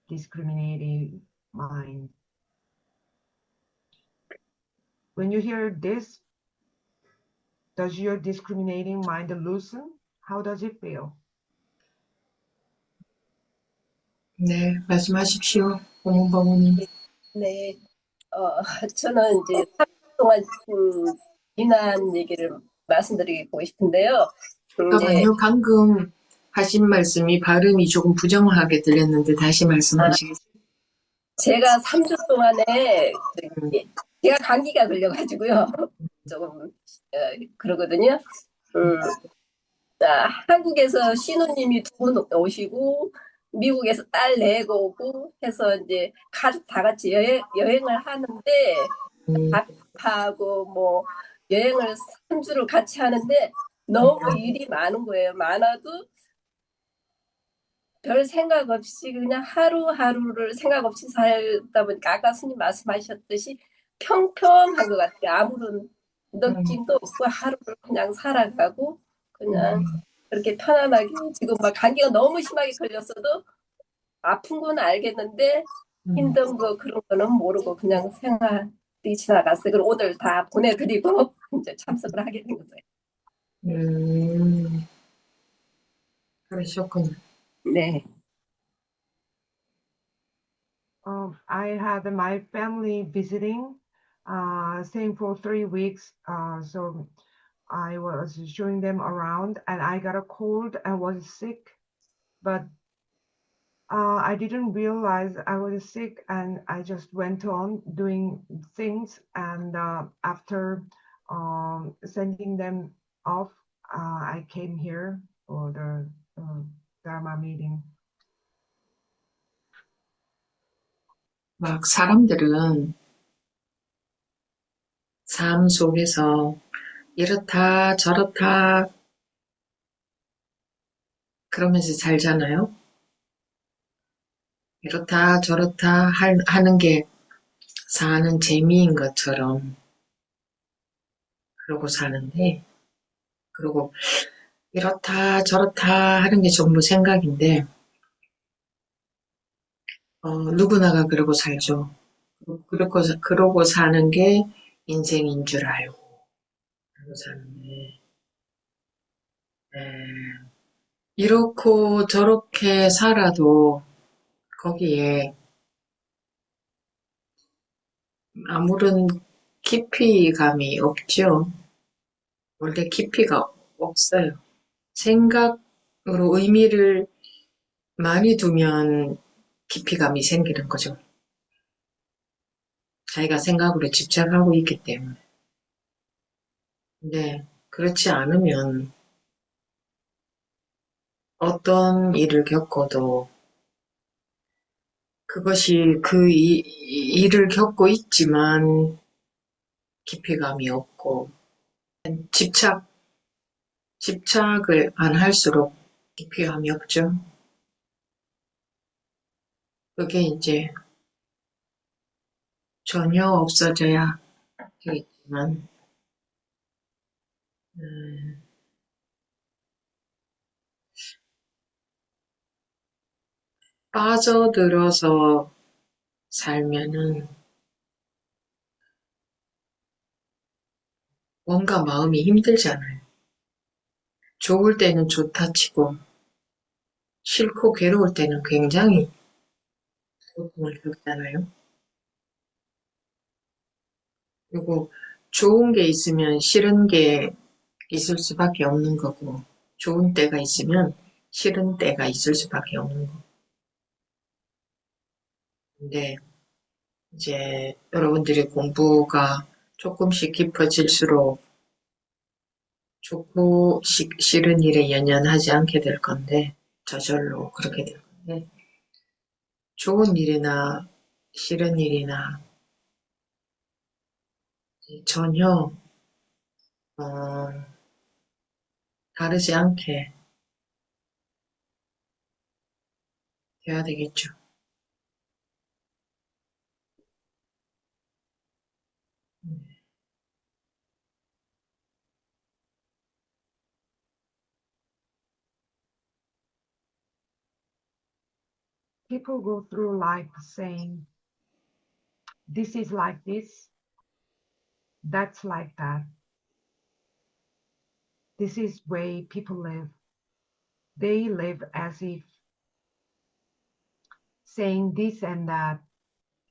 discriminating mind? When you hear this, does your discriminating mind loosen? How does it feel? 네, 말씀하십시오. 고문법원님. 네, 저는 이제 3년 동안 지난 얘기를 말씀드리고 싶은데요. 이제 잠깐만요. 방금 하신 말씀이 발음이 조금 부정하게 들렸는데 다시 말씀하시겠어요? 제가 3주 동안에 제가 감기가 걸려가지고요. 조금 그러거든요. 한국에서 신우님이 2분 오시고 미국에서 딸 4고 오고 해서 이제 가족 다 같이 여행을 하는데 밥하고 뭐 여행을 3주를 같이 하는데 너무 일이 많은 거예요. 많아도 별 생각 없이 그냥 하루하루를 생각 없이 살다 보니까 아까 스님 말씀하셨듯이 평평한 것 같아요. 아무런 느낌도 없고 하루를 그냥 살아가고 그냥 그렇게 편안하게 지금 막 감기가 너무 심하게 걸렸어도 아픈 건 알겠는데 힘든 거 그런 거는 모르고 그냥 생활이 지나갔어요. 그리고 오늘 다 보내드리고 이제 참석을 하게 된 거예요. 그러셨군요. 네. I had my family visiting, staying for 3 weeks. So I was showing them around, and I got a cold and was sick, but I didn't realize I was sick, and I just went on doing things. And after sending them off, I came here for the Dharma meeting. 막 사람들은 삶 속에서 이렇다 저렇다 그러면서 살잖아요. 이렇다 저렇다 하는 게 사는 재미인 것처럼 그러고 사는데, 그리고 이렇다 저렇다 하는 게 전부 생각인데, 누구나가 그러고 살죠. 그러고 사는 게 인생인 줄 알고 그러고 사는데, 이렇고 저렇게 살아도 거기에 아무런 깊이감이 없죠. 원래 깊이가 없어요. 생각으로 의미를 많이 두면 깊이감이 생기는 거죠. 자기가 생각으로 집착하고 있기 때문에. 근데 그렇지 않으면 어떤 일을 겪어도 그것이 그 일을 겪고 있지만 깊이감이 없고 집착을 안 할수록 깊이감이 없죠. 그게 이제 전혀 없어져야 되겠지만 빠져들어서 살면은 뭔가 마음이 힘들잖아요. 좋을 때는 좋다 치고 싫고 괴로울 때는 굉장히 고통을 겪잖아요. 그리고 좋은 게 있으면 싫은 게 있을 수밖에 없는 거고, 좋은 때가 있으면 싫은 때가 있을 수밖에 없는 거고. 근데 이제 여러분들이 공부가 조금씩 깊어질수록 좋고 싫은 일에 연연하지 않게 될 건데, 저절로 그렇게 될 건데, 좋은 일이나 싫은 일이나 전혀 어, 다르지 않게 돼야 되겠죠. People go through life saying, this is like this, that's like that. This is way people live. They live as if saying this and that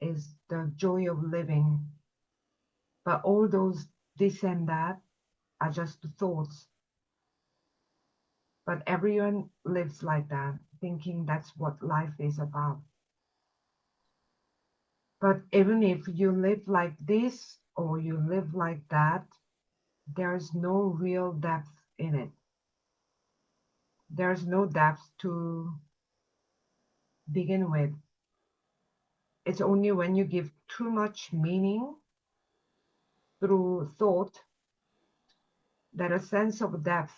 is the joy of living. But all those this and that are just thoughts. But everyone lives like that, thinking that's what life is about. But even if you live like this or you live like that, there's no real depth in it. There's no depth to begin with. It's only when you give too much meaning through thought that a sense of depth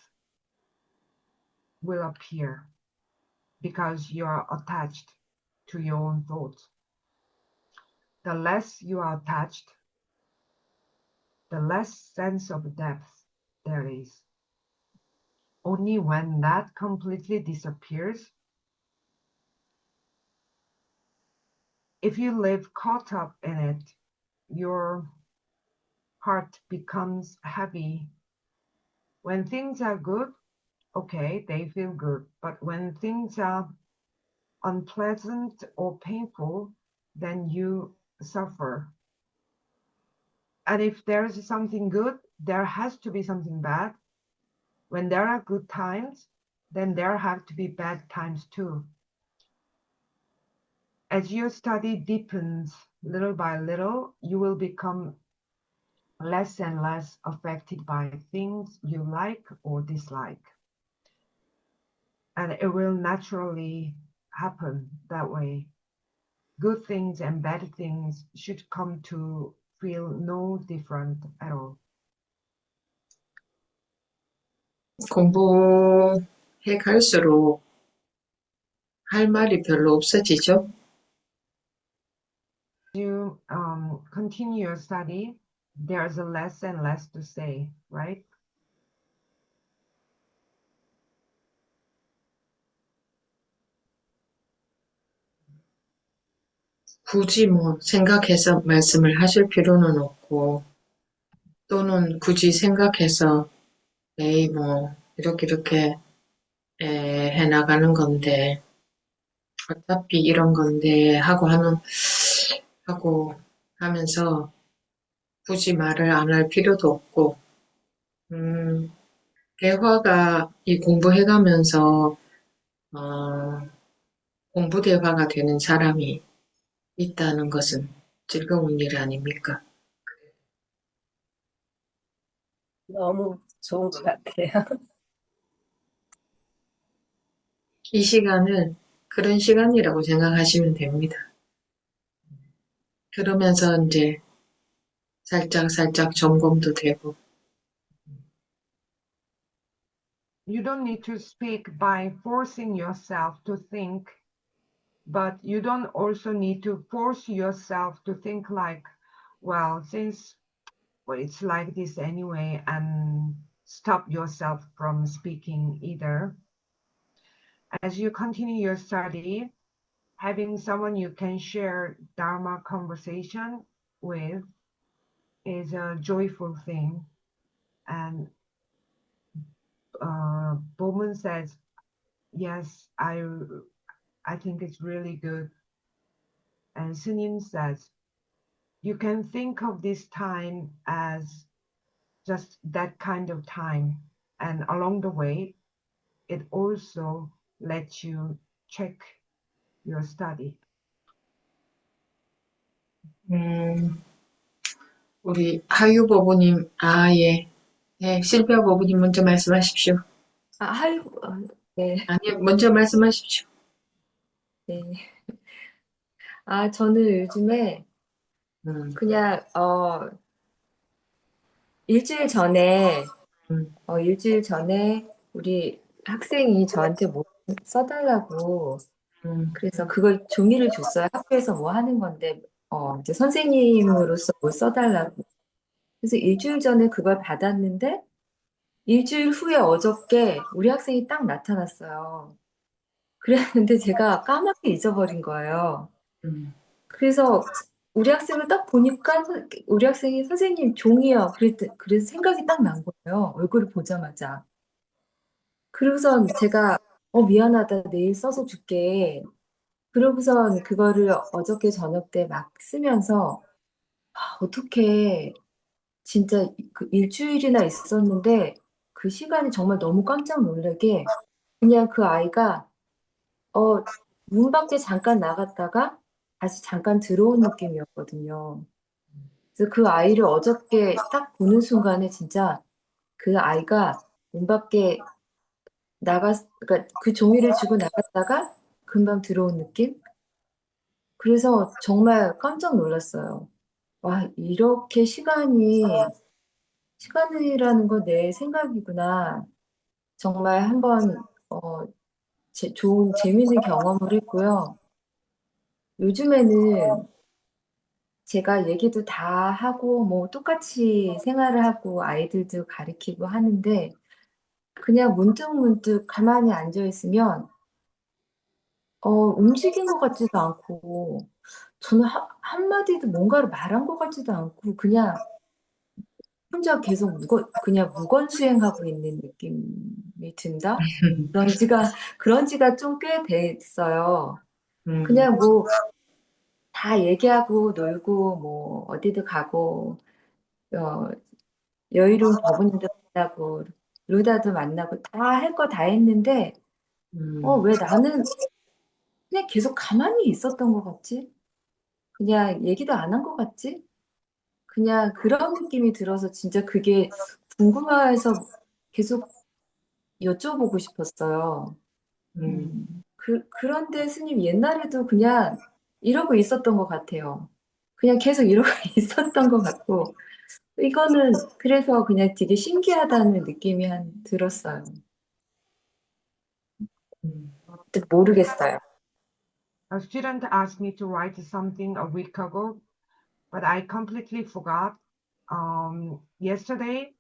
will appear because you are attached to your own thoughts. The less you are attached, the less sense of depth there is. Only when that completely disappears, if you live caught up in it, your heart becomes heavy. When things are good, okay, they feel good. But when things are unpleasant or painful, then you suffer. And if there's something good, there has to be something bad. When there are good times, then there have to be bad times too. As your study deepens little by little, you will become less and less affected by things you like or dislike. And it will naturally happen that way. Good things and bad things should come to feel no different at all. 공부해 갈수록 할 말이 별로 없어지죠. You continue your study, there's a less and less to say, right? 굳이 뭐 생각해서 말씀을 하실 필요는 없고, 또는 굳이 생각해서 에이 뭐 이렇게 해나가는 건데 어차피 이런 건데 하고 하면서 굳이 말을 안 할 필요도 없고, 대화가 이 공부해가면서 공부 대화가 되는 사람이 있다는 것은 즐거운 일 아닙니까? 너무 좋은 것 같아요. 이 시간을 그런 시간이라고 생각하시면 됩니다. 그러면서 이제 살짝 점검도 되고, You don't need to speak by forcing yourself to think, but you don't also need to force yourself to think like, well, since it's like this anyway, and stop yourself from speaking either. As you continue your study, having someone you can share Dharma conversation with is a joyful thing. And Bowman says, yes, I think it's really good. And Sunim says, you can think of this time as just that kind of time. And along the way, it also lets you check your study. 우리 하유 보부님, 예. 네, 실비아 보부님 먼저 말씀하십시오. 네, 아니, 먼저 말씀하십시오. 네. 저는 요즘에 음, 그냥, 일주일 전에, 음, 일주일 전에 우리 학생이 저한테 뭐 써달라고, 음, 그래서 그걸 종이를 줬어요. 학교에서 뭐 하는 건데, 이제 선생님으로서 뭘 써달라고. 그래서 일주일 전에 그걸 받았는데, 일주일 후에 어저께 우리 학생이 딱 나타났어요. 그랬는데 제가 까맣게 잊어버린 거예요. 음, 그래서 우리 학생을 딱 보니까 우리 학생이 선생님 종이요. 그래서 생각이 딱 난 거예요. 얼굴을 보자마자. 그러고선 제가 미안하다. 내일 써서 줄게. 그러고선 그거를 어저께 저녁 때 막 쓰면서 어떻게 진짜 그 일주일이나 있었는데 그 시간이 정말 너무 깜짝 놀라게 그냥 그 아이가 어, 문 밖에 잠깐 나갔다가 다시 잠깐 들어온 느낌이었거든요. 그래서 그 아이를 어저께 딱 보는 순간에 진짜 그 아이가 문 밖에 그러니까 그 종이를 주고 나갔다가 금방 들어온 느낌? 그래서 정말 깜짝 놀랐어요. 와, 이렇게 시간이라는 건 내 생각이구나. 정말 한번, 좋은, 재밌는 경험을 했고요. 요즘에는 제가 얘기도 다 하고, 뭐, 똑같이 생활을 하고, 아이들도 가르치고 하는데, 그냥 문득문득 가만히 앉아 있으면, 움직인 것 같지도 않고, 저는 한마디도 뭔가를 말한 것 같지도 않고, 그냥 혼자 계속 그냥 무건수행하고 있는 느낌이 든다? 그런 지가 좀 꽤 됐어요. 음, 그냥 뭐, 다 얘기하고, 놀고, 뭐, 어디도 가고, 어, 여유로운 법원님도 만나고, 루다도 만나고, 다 할 거 다 했는데, 음, 왜 나는 그냥 계속 가만히 있었던 것 같지? 그냥 얘기도 안 한 것 같지? 그냥 그런 느낌이 들어서 진짜 그게 궁금해서 계속 여쭤보고 싶었어요. 음, 그런데 스님 옛날에도 그냥 이러고 있었던 것 같아요. 그냥 계속 이러고 있었던 것 같고, 이거는 그래서 그냥 되게 신기하다는 느낌이 들었어요. 음, 모르겠어요. A student asked me to write something a week ago, but I completely forgot. Yesterday,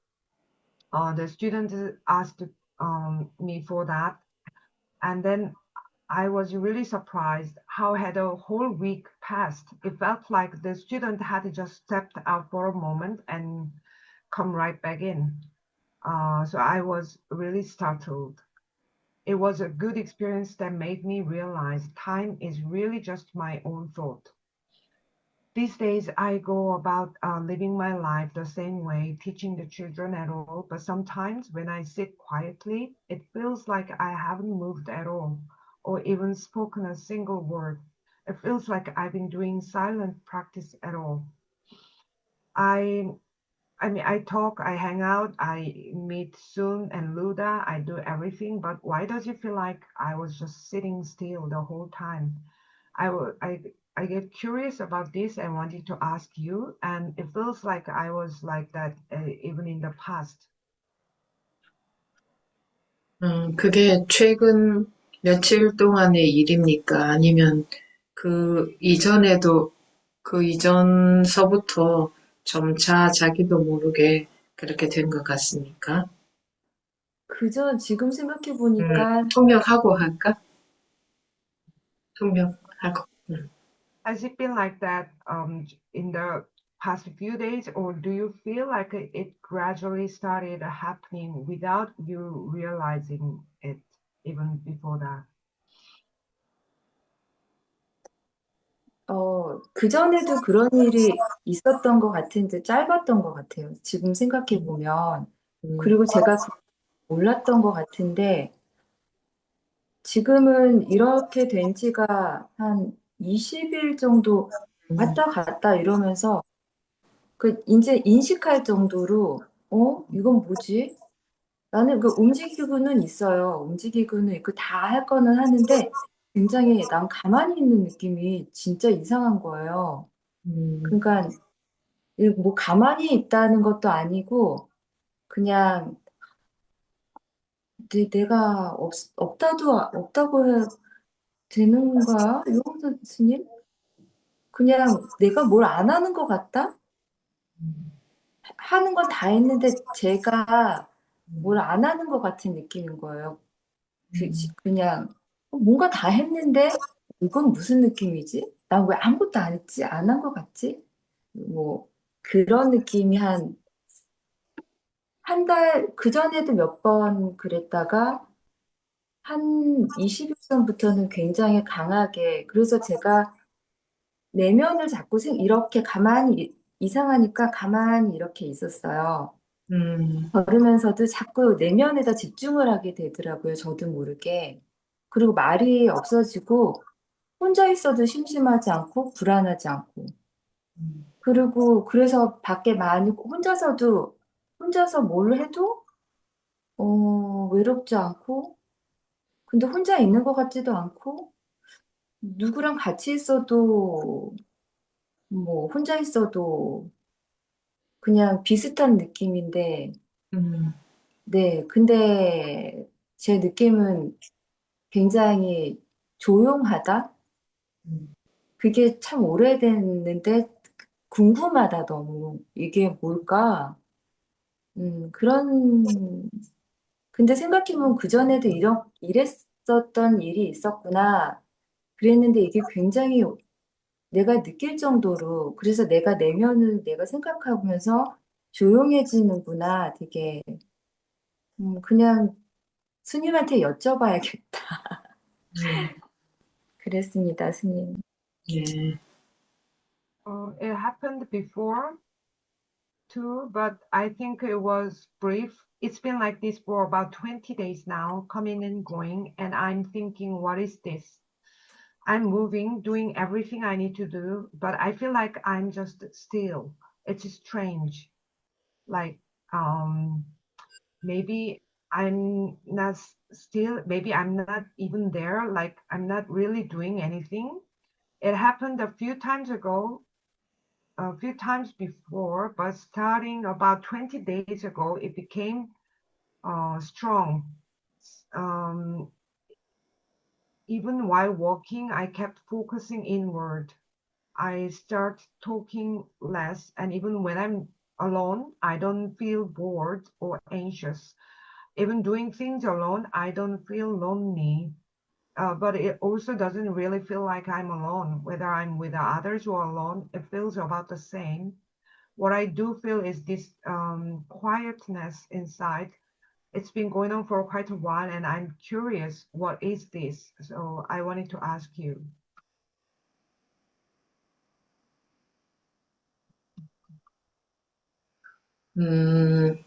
the student asked me for that, and then I was really surprised how had a whole week passed. It felt like the student had just stepped out for a moment and come right back in. So I was really startled. It was a good experience that made me realize time is really just my own thought. These days, I go about living my life the same way, teaching the children at all. But sometimes when I sit quietly, it feels like I haven't moved at all, or even spoken a single word. It feels like I've been doing silent practice at all. I I mean, I talk, I hang out, I meet Sun and Luda, I do everything, but why does it feel like I was just sitting still the whole time? I get curious about this and wanted to ask you, and it feels like I was like that even in the past. 그게 최근 며칠 동안의 일입니까? 아니면 그 이전서부터 점차 자기도 모르게 그렇게 된 것 같습니까? 그저 지금 생각해 보니까 통역하고 할까? 통역하고. Has it been like that in the past few days, or do you feel like it gradually started happening without you realizing it even before that? 그전에도 그런 일이 있었던 것 같은데 짧았던 것 같아요. 지금 생각해 보면. 음, 그리고 제가 몰랐던 것 같은데 지금은 이렇게 된 지가 한 20일 정도 음, 왔다 갔다 이러면서 그 이제 인식할 정도로 이건 뭐지? 나는 그 움직이고는 있어요. 움직이고는 있고 다 할 거는 하는데 굉장히 난 가만히 있는 느낌이 진짜 이상한 거예요. 음, 그러니까 뭐 가만히 있다는 것도 아니고 그냥 내가 없다고 해야 되는가? 요홍선 스님? 그냥 내가 뭘 안 하는 것 같다? 하는 건 다 했는데 제가 뭘 안 하는 것 같은 느낌인 거예요. 그냥 뭔가 다 했는데 이건 무슨 느낌이지? 나 왜 아무것도 안 했지? 안 한 것 같지? 뭐 그런 느낌이 한 달, 그전에도 몇 번 그랬다가 한 20일 전부터는 굉장히 강하게 그래서 제가 내면을 자꾸 이렇게 가만히 이상하니까 가만히 이렇게 있었어요. 음, 걸으면서도 자꾸 내면에다 집중을 하게 되더라고요. 저도 모르게. 그리고 말이 없어지고 혼자 있어도 심심하지 않고 불안하지 않고. 그리고 그래서 밖에 많이 혼자서 뭘 해도 외롭지 않고 근데 혼자 있는 것 같지도 않고 누구랑 같이 있어도 뭐 혼자 있어도 그냥 비슷한 느낌인데 음, 네, 근데 제 느낌은 굉장히 조용하다? 음, 그게 참 오래됐는데 궁금하다, 너무. 이게 뭘까? 그런, 근데 생각해보면 그전에도 이랬었던 일이 있었구나. 그랬는데 이게 굉장히 내가 느낄 정도로, 그래서 내가 내면을 내가 생각하면서 조용해지는구나. 되게, 그냥 스님한테 여쭤봐야겠다. 음, 그랬습니다, 스님. 예, It happened before too, but I think it was brief. It's been like this for about 20 days now, coming and going, and I'm thinking, what is this? I'm moving, doing everything I need to do, but I feel like I'm just still. It's strange. Like, maybe I'm not still, maybe I'm not even there, like I'm not really doing anything. It happened a few times ago, a few times before, but starting about 20 days ago, it became strong. Um, Even while walking, I kept focusing inward. I start talking less, and even when I'm alone, I don't feel bored or anxious. Even doing things alone, I don't feel lonely. But it also doesn't really feel like I'm alone. Whether I'm with others or alone, it feels about the same. What I do feel is this quietness inside. It's been going on for quite a while, and I'm curious, what is this? So I wanted to ask you. 음,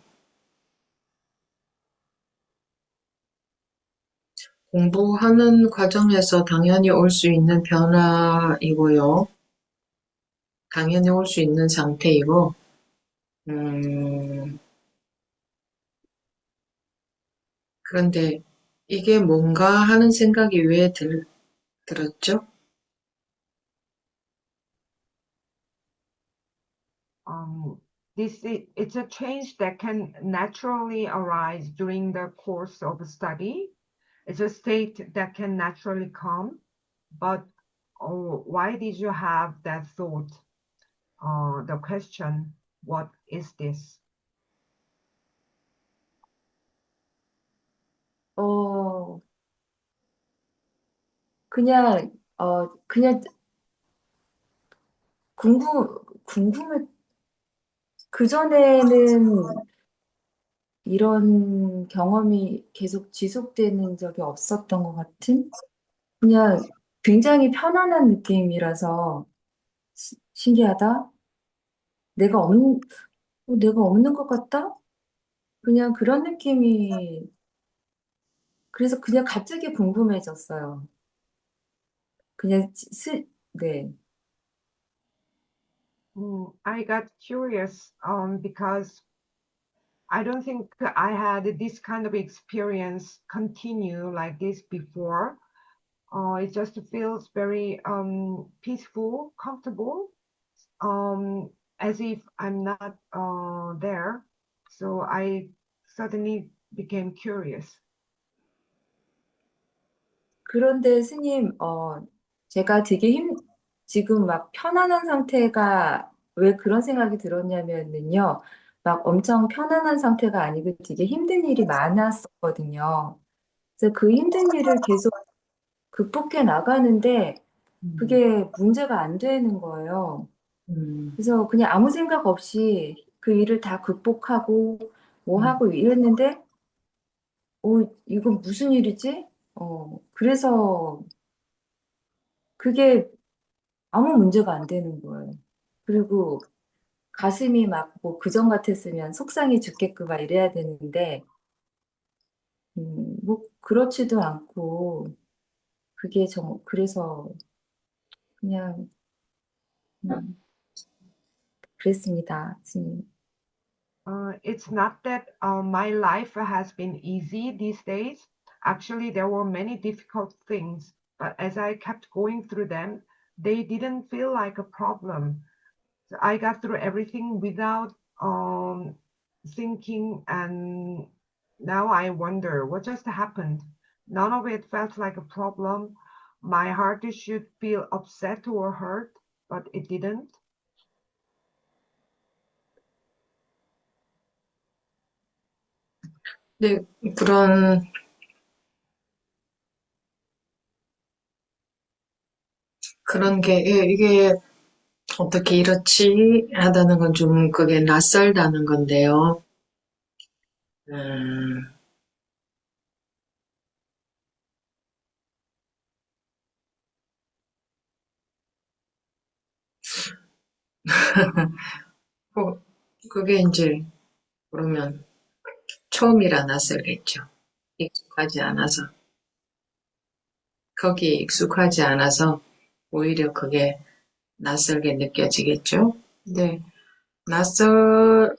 공부하는 과정에서 당연히 올 수 있는 변화이고요. 당연히 올 수 있는 상태이고, 음, 그런데 이게 뭔가 하는 생각이 왜 들었죠? Um, it's a change that can naturally arise during the course of study. It's a state that can naturally come. But why did you have that thought? The question, what is this? 어, 그냥 궁금해, 그전에는 이런 경험이 계속 지속되는 적이 없었던 것 같은? 그냥 굉장히 편안한 느낌이라서 신기하다? 내가 없는, 내가 없는 것 같다? 그냥 그런 느낌이, 그래서 그냥 갑자기 궁금해졌어요. 그냥, 네. I got curious because I don't think I had this kind of experience continue like this before. It just feels very peaceful, comfortable, um, as if I'm not there. So I suddenly became curious. 그런데 스님, 제가 되게 지금 막 편안한 상태가 왜 그런 생각이 들었냐면은요, 막 엄청 편안한 상태가 아니고 되게 힘든 일이 많았었거든요. 그래서 그 힘든 일을 계속 극복해 나가는데 음, 그게 문제가 안 되는 거예요. 음, 그래서 그냥 아무 생각 없이 그 일을 다 극복하고 뭐 음. 하고 이랬는데, 이건 무슨 일이지? 그래서 그게 아무 문제가 안 되는 거예요. 그리고 가슴이 막 뭐 그전 같았으면 속상해 죽겠고 막 이래야 되는데, 뭐 그렇지도 않고, 그래서 그냥, 음, 그랬습니다, 스님. It's not that my life has been easy these days. Actually, there were many difficult things, but as I kept going through them, they didn't feel like a problem. So I got through everything without thinking, and now I wonder what just happened. None of it felt like a problem. My heart should feel upset or hurt, but it didn't. 근데 그런 게, 이게 어떻게 이렇지 하다는 건 좀 그게 낯설다는 건데요. 음, 뭐, 그게 이제, 그러면 처음이라 낯설겠죠. 익숙하지 않아서. 거기에 익숙하지 않아서 오히려 그게 낯설게 느껴지겠죠. 근데 낯설은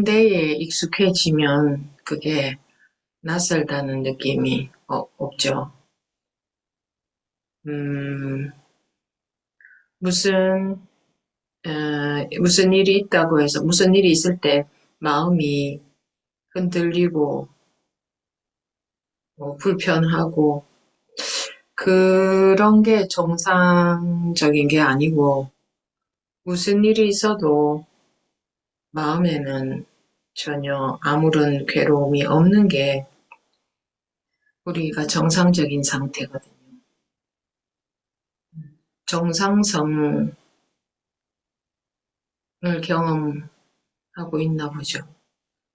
데에 익숙해지면 그게 낯설다는 느낌이 없죠. 음, 무슨, 무슨 일이 있다고 해서, 무슨 일이 있을 때 마음이 흔들리고, 불편하고, 그런 게 정상적인 게 아니고, 무슨 일이 있어도 마음에는 전혀 아무런 괴로움이 없는 게 우리가 정상적인 상태거든요. 정상성을 경험하고 있나 보죠.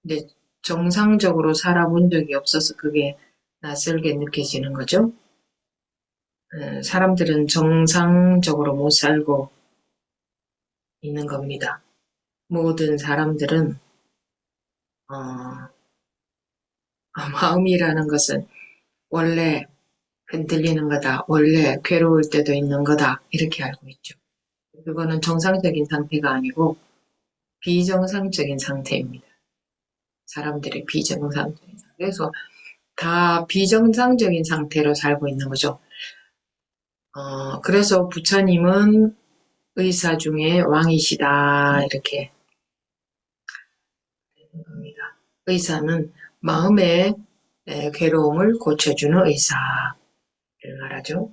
근데 정상적으로 살아본 적이 없어서 그게 낯설게 느껴지는 거죠. 사람들은 정상적으로 못 살고 있는 겁니다. 모든 사람들은 어, 마음이라는 것은 원래 흔들리는 거다. 원래 괴로울 때도 있는 거다. 이렇게 알고 있죠. 그거는 정상적인 상태가 아니고 비정상적인 상태입니다. 사람들의 비정상적인 상태. 그래서 다 비정상적인 상태로 살고 있는 거죠. 그래서 부처님은 의사 중에 왕이시다. 이렇게 합니다. 의사는 마음의 괴로움을 고쳐주는 의사를 말하죠.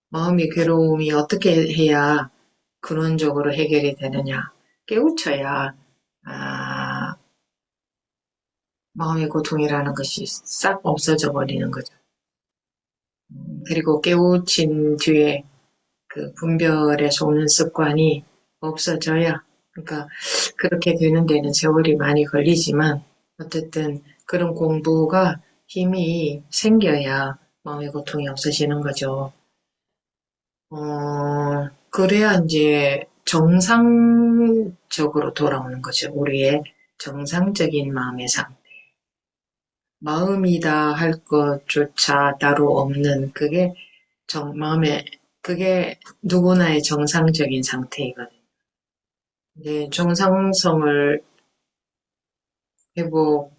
마음의 괴로움이 어떻게 해야 근원적으로 해결이 되느냐. 깨우쳐야 마음의 고통이라는 것이 싹 없어져 버리는 거죠. 그리고 깨우친 뒤에 그 분별에서 오는 습관이 없어져야, 그러니까 그렇게 되는 데는 세월이 많이 걸리지만 어쨌든 그런 공부가 힘이 생겨야 마음의 고통이 없어지는 거죠. 그래야 이제 정상적으로 돌아오는 거죠. 우리의 정상적인 마음의 상태. 마음이다 할 것조차 따로 없는 그게 누구나의 정상적인 상태이거든요. 이제 정상성을 회복해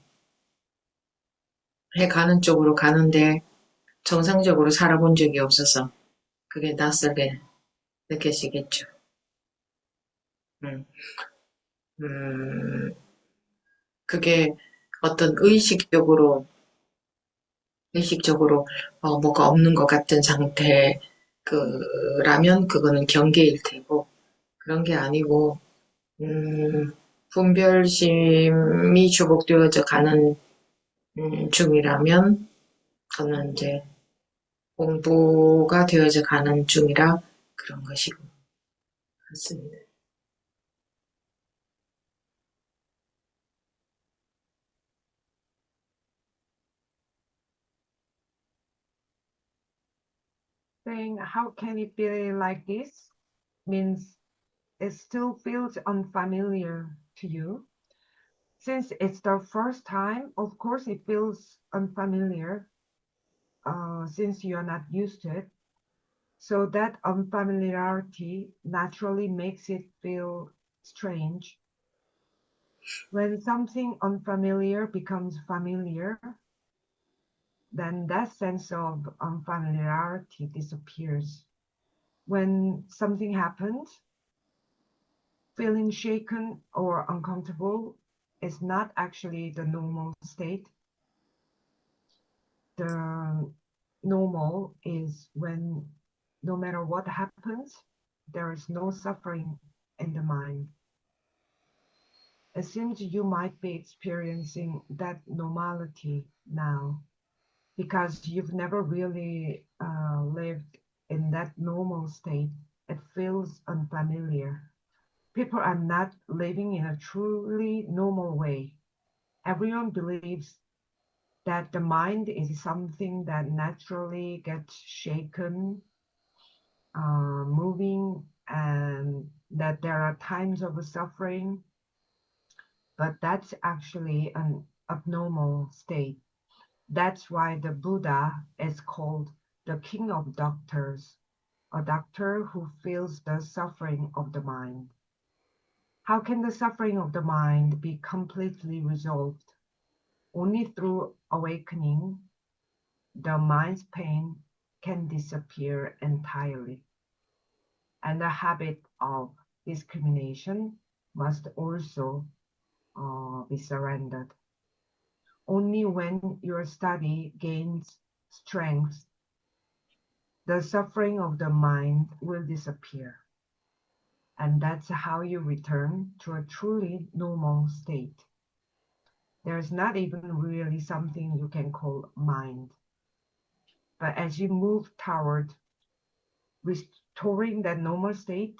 가는 쪽으로 가는데 정상적으로 살아본 적이 없어서 그게 낯설게 느껴지겠죠. 음, 음, 그게 어떤 의식적으로 뭐가 없는 것 같은 상태, 라면 그거는 경계일 테고, 그런 게 아니고, 분별심이 주복되어져 가는 중이라면, 그거는 이제 공부가 되어져 가는 중이라 그런 것이고, 같습니다. Saying, how can it be like this? Means it still feels unfamiliar to you. Since it's the first time, of course, it feels unfamiliar since you're not used to it. So that unfamiliarity naturally makes it feel strange. When something unfamiliar becomes familiar, then that sense of unfamiliarity disappears. When something happens, feeling shaken or uncomfortable is not actually the normal state. The normal is when no matter what happens, there is no suffering in the mind. It seems you might be experiencing that normality now because you've never really lived in that normal state. It feels unfamiliar. People are not living in a truly normal way. Everyone believes that the mind is something that naturally gets shaken, moving, and that there are times of suffering, but that's actually an abnormal state. That's why the Buddha is called the king of doctors, a doctor who feels the suffering of the mind. How can the suffering of the mind be completely resolved? Only through awakening, the mind's pain can disappear entirely. And the habit of discrimination must also be surrendered. Only when your study gains strength, the suffering of the mind will disappear. And that's how you return to a truly normal state. There's not even really something you can call mind. But as you move toward restoring that normal state,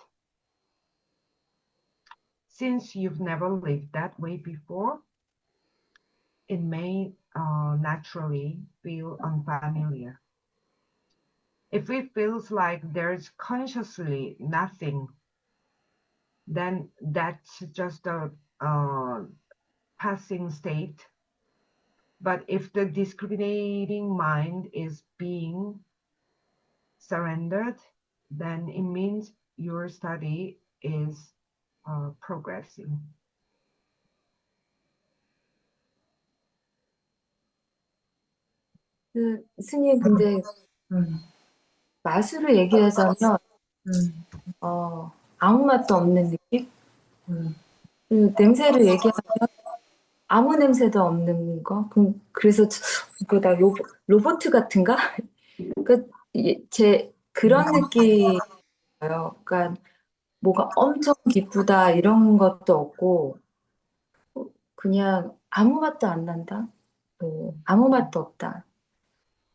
since you've never lived that way before, it may naturally feel unfamiliar. If it feels like there's consciously nothing, then that's just a passing state. But if the discriminating mind is being surrendered, then it means your study is progressing. 스님, 근데 음, 맛으로 얘기하자면 음, 아무 맛도 없는 느낌? 음, 냄새를 얘기하면 아무 냄새도 없는 거? 그래서 이거 나 로봇 같은가? 그런 느낌이에요. 그러니까 뭐가 엄청 기쁘다 이런 것도 없고 그냥 아무 맛도 안 난다. 아무 맛도 없다.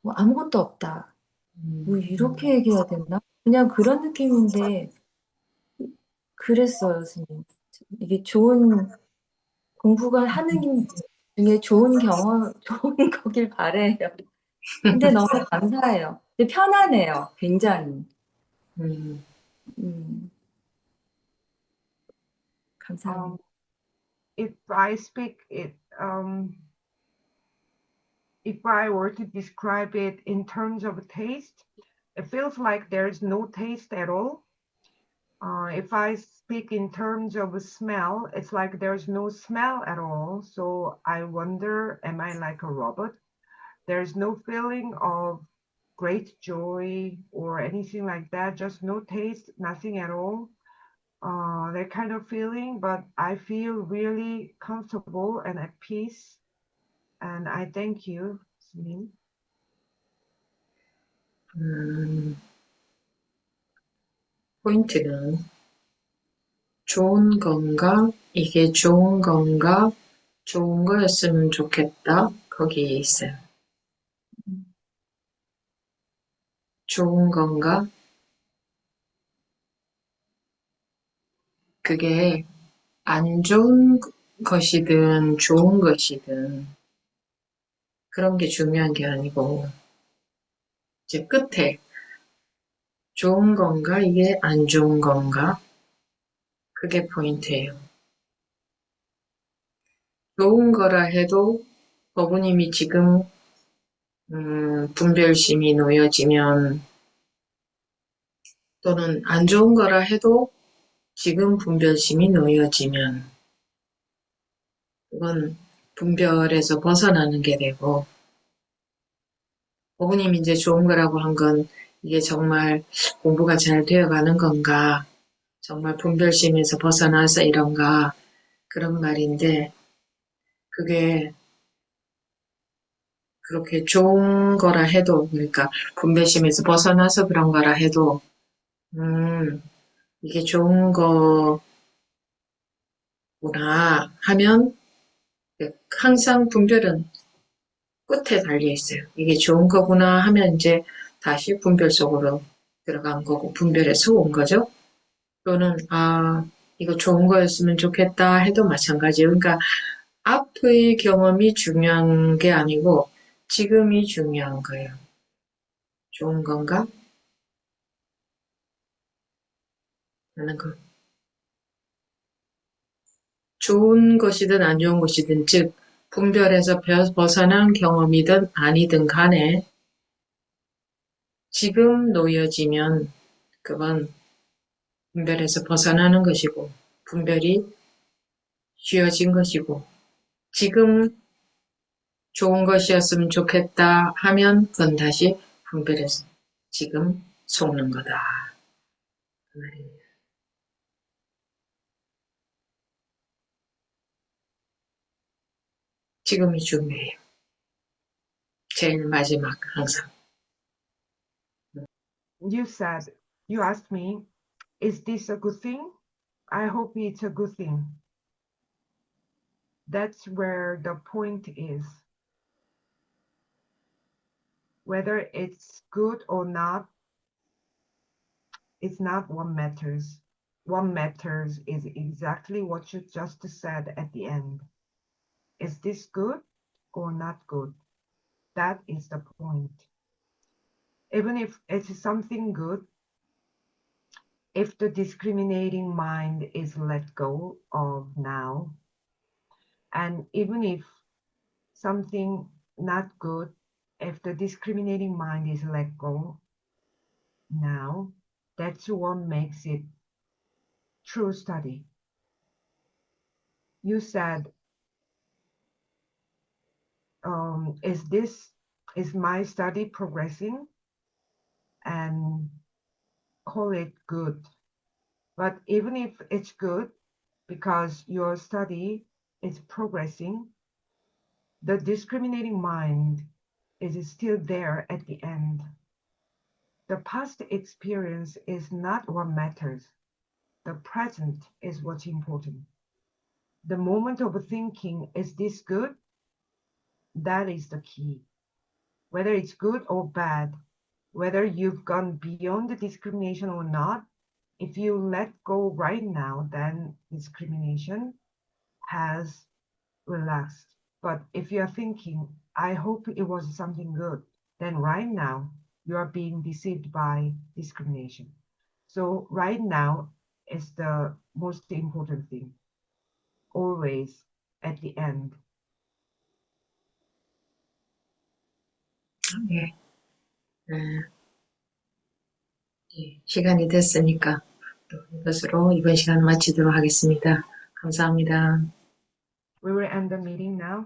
뭐 아무것도 없다. 뭐 이렇게 얘기해야 되나? 그냥 그런 느낌인데 그랬어요, 선생님. 이게 좋은 공부가 하는 중에 좋은 경험, 좋은 거길 바래요. 근데 너무 감사해요. 근데 편안해요, 굉장히. 음, 음, 감사합니다. If I speak it, if I were to describe it in terms of taste, it feels like there's no taste at all. If I speak in terms of smell, it's like there's no smell at all. So I wonder, am I like a robot? There's no feeling of great joy or anything like that, just no taste, nothing at all. That kind of feeling, but I feel really comfortable and at peace. And I thank you, Smin. 포인트는 좋은 건가? 이게 좋은 건가? 좋은 거였으면 좋겠다. 거기에 있어요. 좋은 건가? 그게 안 좋은 것이든 좋은 것이든 그런 게 중요한 게 아니고 이제 끝에 좋은 건가? 이게 안 좋은 건가? 그게 포인트예요. 좋은 거라 해도 어부님이 지금 분별심이 놓여지면 또는 안 좋은 거라 해도 지금 분별심이 놓여지면 그건 분별에서 벗어나는 게 되고 어부님이 이제 좋은 거라고 한 건 이게 정말 공부가 잘 되어가는 건가 정말 분별심에서 벗어나서 이런가 그런 말인데 그게 그렇게 좋은 거라 해도 그러니까 분별심에서 벗어나서 그런 거라 해도 이게 좋은 거구나 하면 항상 분별은 끝에 달려 있어요. 이게 좋은 거구나 하면 이제 다시 분별 속으로 들어간 거고 분별에서 온 거죠. 또는 이거 좋은 거였으면 좋겠다 해도 마찬가지예요. 그러니까 앞의 경험이 중요한 게 아니고 지금이 중요한 거예요. 좋은 건가? 하는 거. 좋은 것이든 안 좋은 것이든 즉 분별에서 벗어난 경험이든 아니든 간에 지금 놓여지면 그건 분별에서 벗어나는 것이고 분별이 쥐어진 것이고 지금 좋은 것이었으면 좋겠다 하면 그건 다시 분별해서 지금 속는 거다. 그 말이에요. 지금이 중요해요. 제일 마지막 항상. You asked me, is this a good thing? I hope it's a good thing. That's where the point is. Whether it's good or not, it's not what matters. What matters is exactly what you just said at the end. Is this good or not good? That is the point. Even if it's something good, if the discriminating mind is let go of now, and even if something not good, if the discriminating mind is let go now, that's what makes it true study. You said, is my study progressing? And call it good. But even if it's good, because your study is progressing, the discriminating mind is still there at the end. The past experience is not what matters. The present is what's important. The moment of thinking, is this good? That is the key. Whether it's good or bad, whether you've gone beyond the discrimination or not, if you let go right now, then discrimination has relaxed. But if you're thinking, I hope it was something good, then right now you are being deceived by discrimination. So right now is the most important thing, always at the end. 예. 시간이 됐으니까 이것으로 이번 시간 마치도록 하겠습니다. 감사합니다. We will end the meeting now.